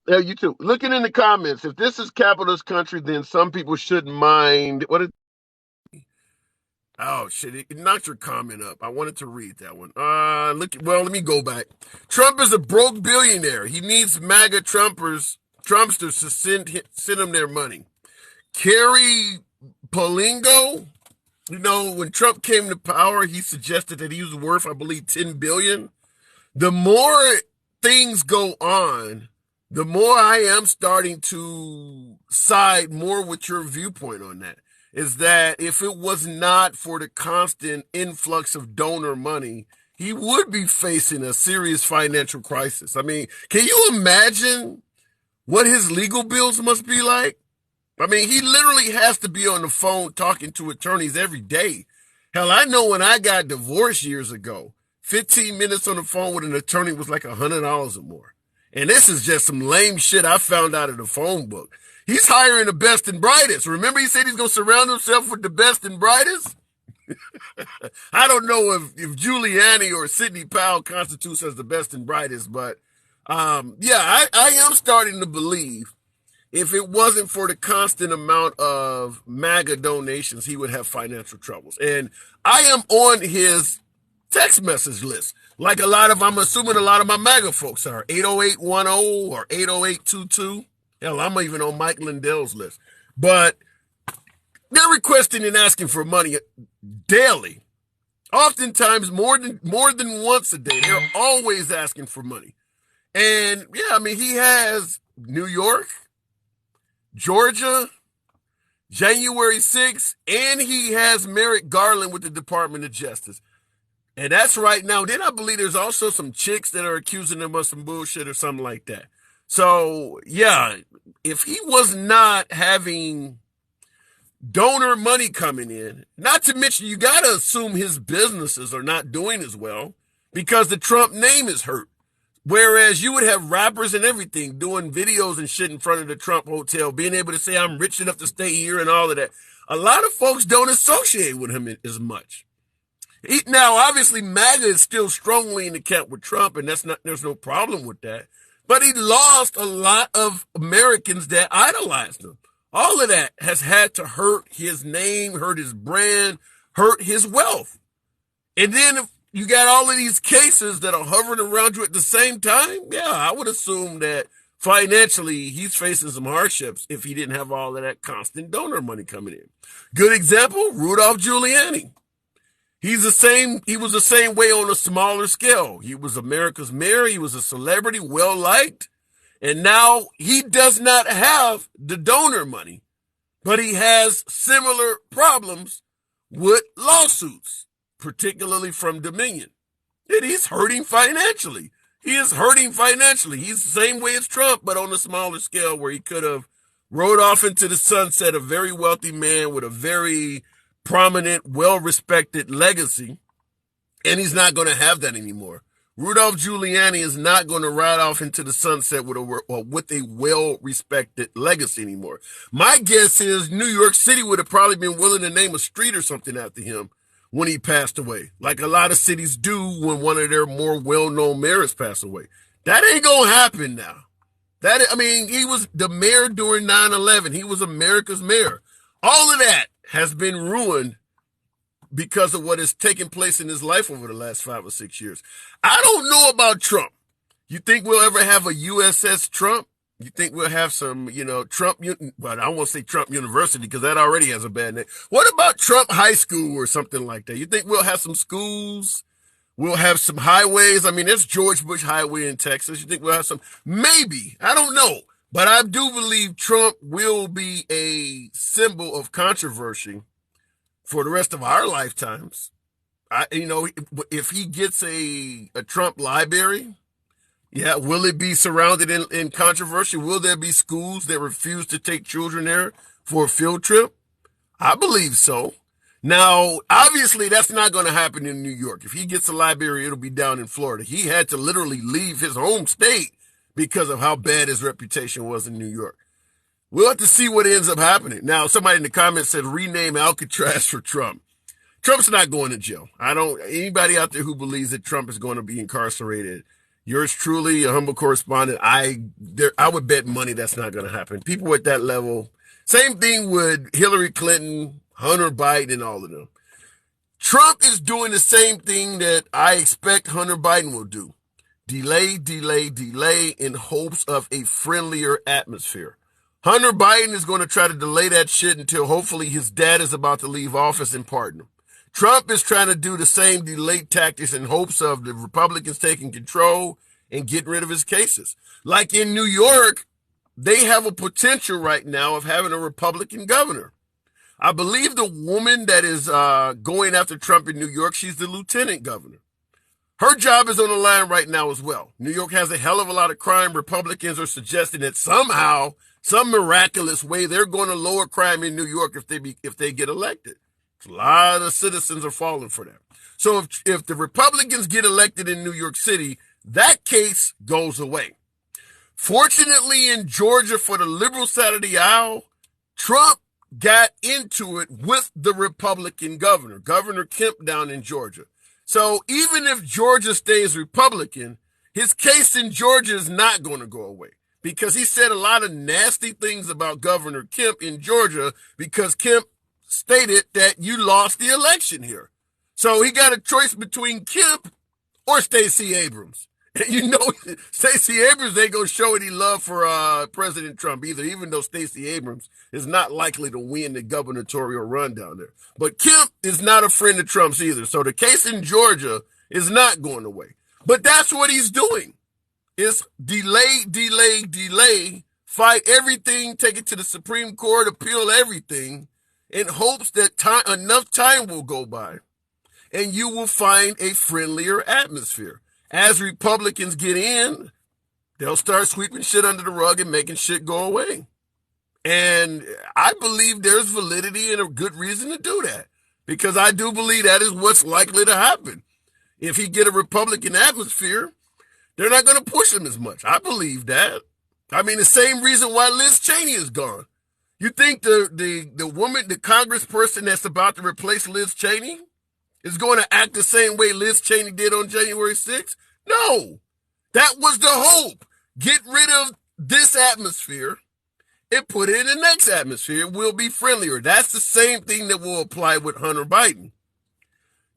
Yeah, you too. Looking in the comments, if this is capitalist country, then some people shouldn't mind. Oh shit! It knocked your comment up. I wanted to read that one. Let me go back. Trump is a broke billionaire. He needs MAGA Trumpsters to send him their money. Carrie Polingo. When Trump came to power, he suggested that he was worth, I believe, $10 billion. The more things go on, the more I am starting to side more with your viewpoint on that. Is that if it was not for the constant influx of donor money, he would be facing a serious financial crisis. I mean, can you imagine what his legal bills must be like? I mean, he literally has to be on the phone talking to attorneys every day. Hell, I know when I got divorced years ago, 15 minutes on the phone with an attorney was like $100 or more. And this is just some lame shit I found out of the phone book. He's hiring the best and brightest. Remember he said he's going to surround himself with the best and brightest? I don't know if Giuliani or Sidney Powell constitutes as the best and brightest, but I am starting to believe if it wasn't for the constant amount of MAGA donations, he would have financial troubles. And I am on his text message list. Like I'm assuming a lot of my MAGA folks are 80810 or 80822. Hell, I'm even on Mike Lindell's list. But they're requesting and asking for money daily. Oftentimes more than once a day. They're always asking for money. And yeah, I mean, he has New York, Georgia, January 6th, and he has Merrick Garland with the Department of Justice. And that's right now. Then I believe there's also some chicks that are accusing him of some bullshit or something like that. So, yeah, if he was not having donor money coming in, not to mention you got to assume his businesses are not doing as well because the Trump name is hurt. Whereas you would have rappers and everything doing videos and shit in front of the Trump hotel, being able to say, I'm rich enough to stay here and all of that. A lot of folks don't associate with him as much. Now, obviously, MAGA is still strongly in the camp with Trump, and there's no problem with that. But he lost a lot of Americans that idolized him. All of that has had to hurt his name, hurt his brand, hurt his wealth. And then if you got all of these cases that are hovering around you at the same time, yeah, I would assume that financially he's facing some hardships if he didn't have all of that constant donor money coming in. Good example, Rudolph Giuliani. He was the same way on a smaller scale. He was America's mayor. He was a celebrity, well-liked. And now he does not have the donor money, but he has similar problems with lawsuits, particularly from Dominion. And he's hurting financially. He is hurting financially. He's the same way as Trump, but on a smaller scale where he could have rode off into the sunset, a very wealthy man with a very prominent, well-respected legacy, and he's not going to have that anymore. Rudolph Giuliani is not going to ride off into the sunset with a well-respected legacy anymore. My guess is New York City would have probably been willing to name a street or something after him when he passed away, like a lot of cities do when one of their more well-known mayors pass away. That ain't going to happen now. He was the mayor during 9/11. He was America's mayor. All of that has been ruined because of what has taken place in his life over the last 5 or 6 years. I don't know about Trump. You think we'll ever have a USS Trump? You think we'll have some, Trump, well, I won't say Trump University because that already has a bad name. What about Trump High School or something like that? You think we'll have some schools? We'll have some highways? There's George Bush Highway in Texas. You think we'll have some? Maybe. I don't know. But I do believe Trump will be a symbol of controversy for the rest of our lifetimes. If he gets a Trump library, yeah, will it be surrounded in controversy? Will there be schools that refuse to take children there for a field trip? I believe so. Now, obviously, that's not going to happen in New York. If he gets a library, it'll be down in Florida. He had to literally leave his home state because of how bad his reputation was in New York. We'll have to see what ends up happening. Now, somebody in the comments said rename Alcatraz for Trump. Trump's not going to jail. Anybody out there who believes that Trump is going to be incarcerated, yours truly, a humble correspondent, I would bet money that's not going to happen. People at that level, same thing with Hillary Clinton, Hunter Biden, and all of them. Trump is doing the same thing that I expect Hunter Biden will do. Delay, delay, delay in hopes of a friendlier atmosphere. Hunter Biden is going to try to delay that shit until hopefully his dad is about to leave office and pardon him. Trump is trying to do the same delay tactics in hopes of the Republicans taking control and getting rid of his cases. Like in New York, they have a potential right now of having a Republican governor. I believe the woman that is going after Trump in New York, she's the lieutenant governor. Her job is on the line right now as well. New York has a hell of a lot of crime. Republicans are suggesting that somehow, some miraculous way, they're going to lower crime in New York if they get elected. A lot of citizens are falling for that. So if the Republicans get elected in New York City, that case goes away. Fortunately, in Georgia, for the liberal side of the aisle, Trump got into it with the Republican governor, Governor Kemp down in Georgia. So even if Georgia stays Republican, his case in Georgia is not going to go away because he said a lot of nasty things about Governor Kemp in Georgia because Kemp stated that you lost the election here. So he got a choice between Kemp or Stacey Abrams. And Stacey Abrams ain't going to show any love for President Trump either, even though Stacey Abrams is not likely to win the gubernatorial run down there. But Kemp is not a friend of Trump's either. So the case in Georgia is not going away. But that's what he's doing, is delay, delay, delay, fight everything, take it to the Supreme Court, appeal everything, in hopes that enough time will go by and you will find a friendlier atmosphere. As Republicans get in, they'll start sweeping shit under the rug and making shit go away. And I believe there's validity and a good reason to do that, because I do believe that is what's likely to happen. If he get a Republican atmosphere, they're not going to push him as much. I believe that. The same reason why Liz Cheney is gone. You think the woman, the congressperson that's about to replace Liz Cheney is going to act the same way Liz Cheney did on January 6th? No. That was the hope. Get rid of this atmosphere and put it in the next atmosphere. It will be friendlier. That's the same thing that will apply with Hunter Biden.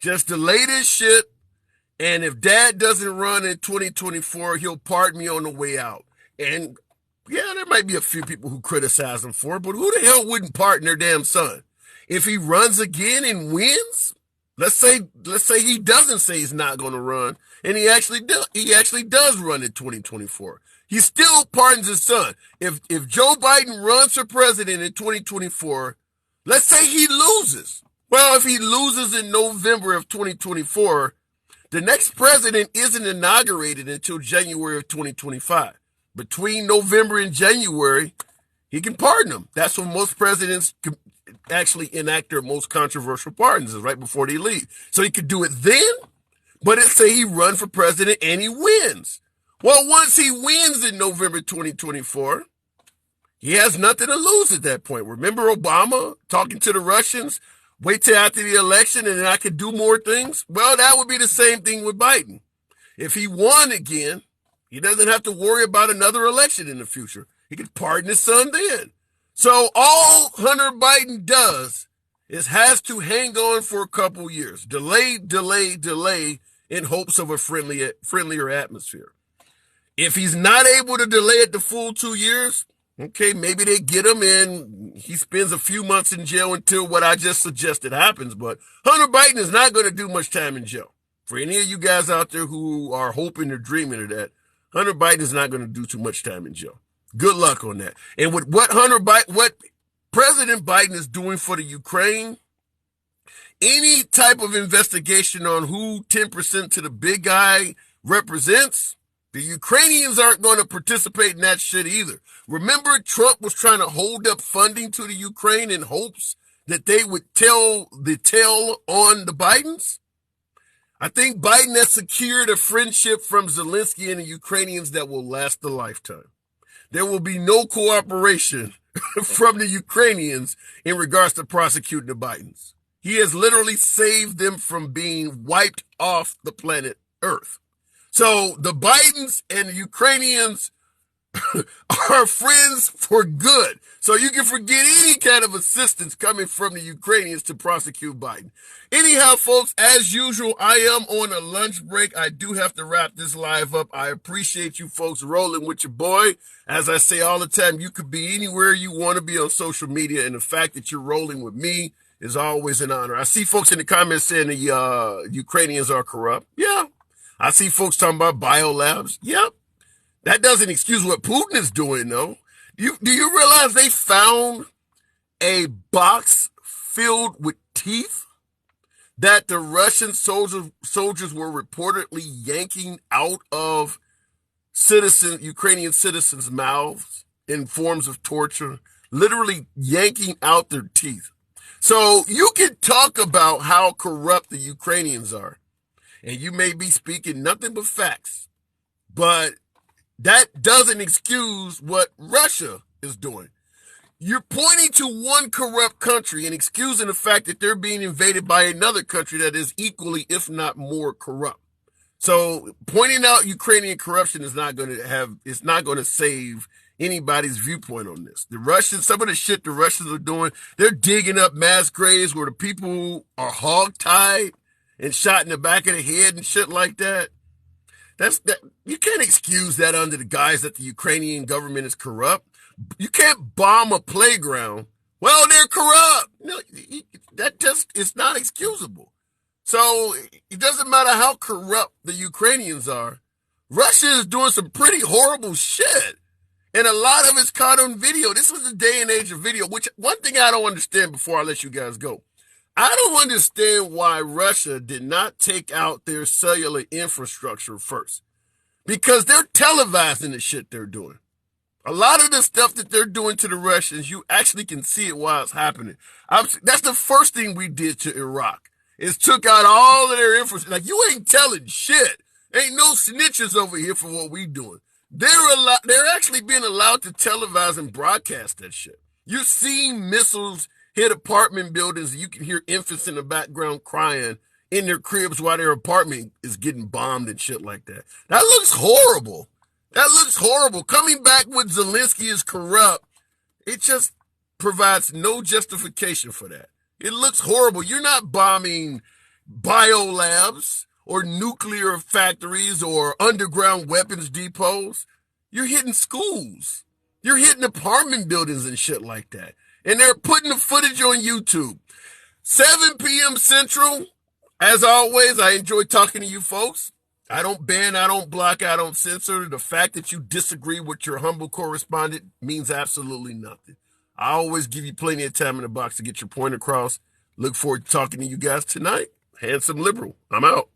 Just delay this shit, and if Dad doesn't run in 2024, he'll pardon me on the way out. And yeah, there might be a few people who criticize him for it, but who the hell wouldn't pardon their damn son? If he runs again and wins, let's say he doesn't say he's not going to run, and he actually does run in 2024. He still pardons his son. If Joe Biden runs for president in 2024, let's say he loses. Well, if he loses in November of 2024, the next president isn't inaugurated until January of 2025. Between November and January, he can pardon him. That's when most presidents actually enact their most controversial pardons is right before they leave. So he could do it then, but it say he run for president and he wins. Well, once he wins in November 2024, he has nothing to lose at that point. Remember Obama talking to the Russians? Wait till after the election and then I could do more things? Well, that would be the same thing with Biden. If he won again, he doesn't have to worry about another election in the future. He could pardon his son then. So all Hunter Biden does is has to hang on for a couple years. Delay in hopes of a friendlier atmosphere. If he's not able to delay it the full 2 years, okay, maybe they get him in. He spends a few months in jail until what I just suggested happens. But Hunter Biden is not going to do much time in jail. For any of you guys out there who are hoping or dreaming of that, Hunter Biden is not going to do too much time in jail. Good luck on that. And with what President Biden is doing for the Ukraine, any type of investigation on who 10% to the big guy represents, the Ukrainians aren't going to participate in that shit either. Remember, Trump was trying to hold up funding to the Ukraine in hopes that they would tell the tale on the Bidens? I think Biden has secured a friendship from Zelensky and the Ukrainians that will last a lifetime. There will be no cooperation from the Ukrainians in regards to prosecuting the Bidens. He has literally saved them from being wiped off the planet Earth. So the Bidens and the Ukrainians are friends for good. So you can forget any kind of assistance coming from the Ukrainians to prosecute Biden. Anyhow, folks, as usual, I am on a lunch break. I do have to wrap this live up. I appreciate you folks rolling with your boy. As I say all the time, you could be anywhere you want to be on social media, and the fact that you're rolling with me is always an honor. I see folks in the comments saying the Ukrainians are corrupt. Yeah. I see folks talking about biolabs. Yep. That doesn't excuse what Putin is doing, though. Do you realize they found a box filled with teeth that the Russian soldiers were reportedly yanking out of Ukrainian citizens' mouths in forms of torture, literally yanking out their teeth? So you can talk about how corrupt the Ukrainians are, and you may be speaking nothing but facts, but that doesn't excuse what Russia is doing. You're pointing to one corrupt country and excusing the fact that they're being invaded by another country that is equally, if not more, corrupt. So pointing out Ukrainian corruption is not going to save anybody's viewpoint on this. The Russians, some of the shit the Russians are doing, they're digging up mass graves where the people are hog-tied and shot in the back of the head and shit like that. You can't excuse that under the guise that the Ukrainian government is corrupt. You can't bomb a playground. Well, they're corrupt. No, that just is not excusable. So it doesn't matter how corrupt the Ukrainians are. Russia is doing some pretty horrible shit. And a lot of it's caught on video. This was the day and age of video, which one thing I don't understand before I let you guys go. I don't understand why Russia did not take out their cellular infrastructure first. Because they're televising the shit they're doing. A lot of the stuff that they're doing to the Russians, you actually can see it while it's happening. That's the first thing we did to Iraq, is took out all of their infrastructure. Like, you ain't telling shit. Ain't no snitches over here for what we doing. They're actually being allowed to televise and broadcast that shit. You're seeing missiles hit apartment buildings. You can hear infants in the background crying in their cribs while their apartment is getting bombed and shit like that. That looks horrible. That looks horrible. Coming back with Zelensky is corrupt, it just provides no justification for that. It looks horrible. You're not bombing biolabs or nuclear factories or underground weapons depots. You're hitting schools. You're hitting apartment buildings and shit like that. And they're putting the footage on YouTube. 7 p.m. Central. As always, I enjoy talking to you folks. I don't ban, I don't block, I don't censor. The fact that you disagree with your humble correspondent means absolutely nothing. I always give you plenty of time in the box to get your point across. Look forward to talking to you guys tonight. Handsome Liberal. I'm out.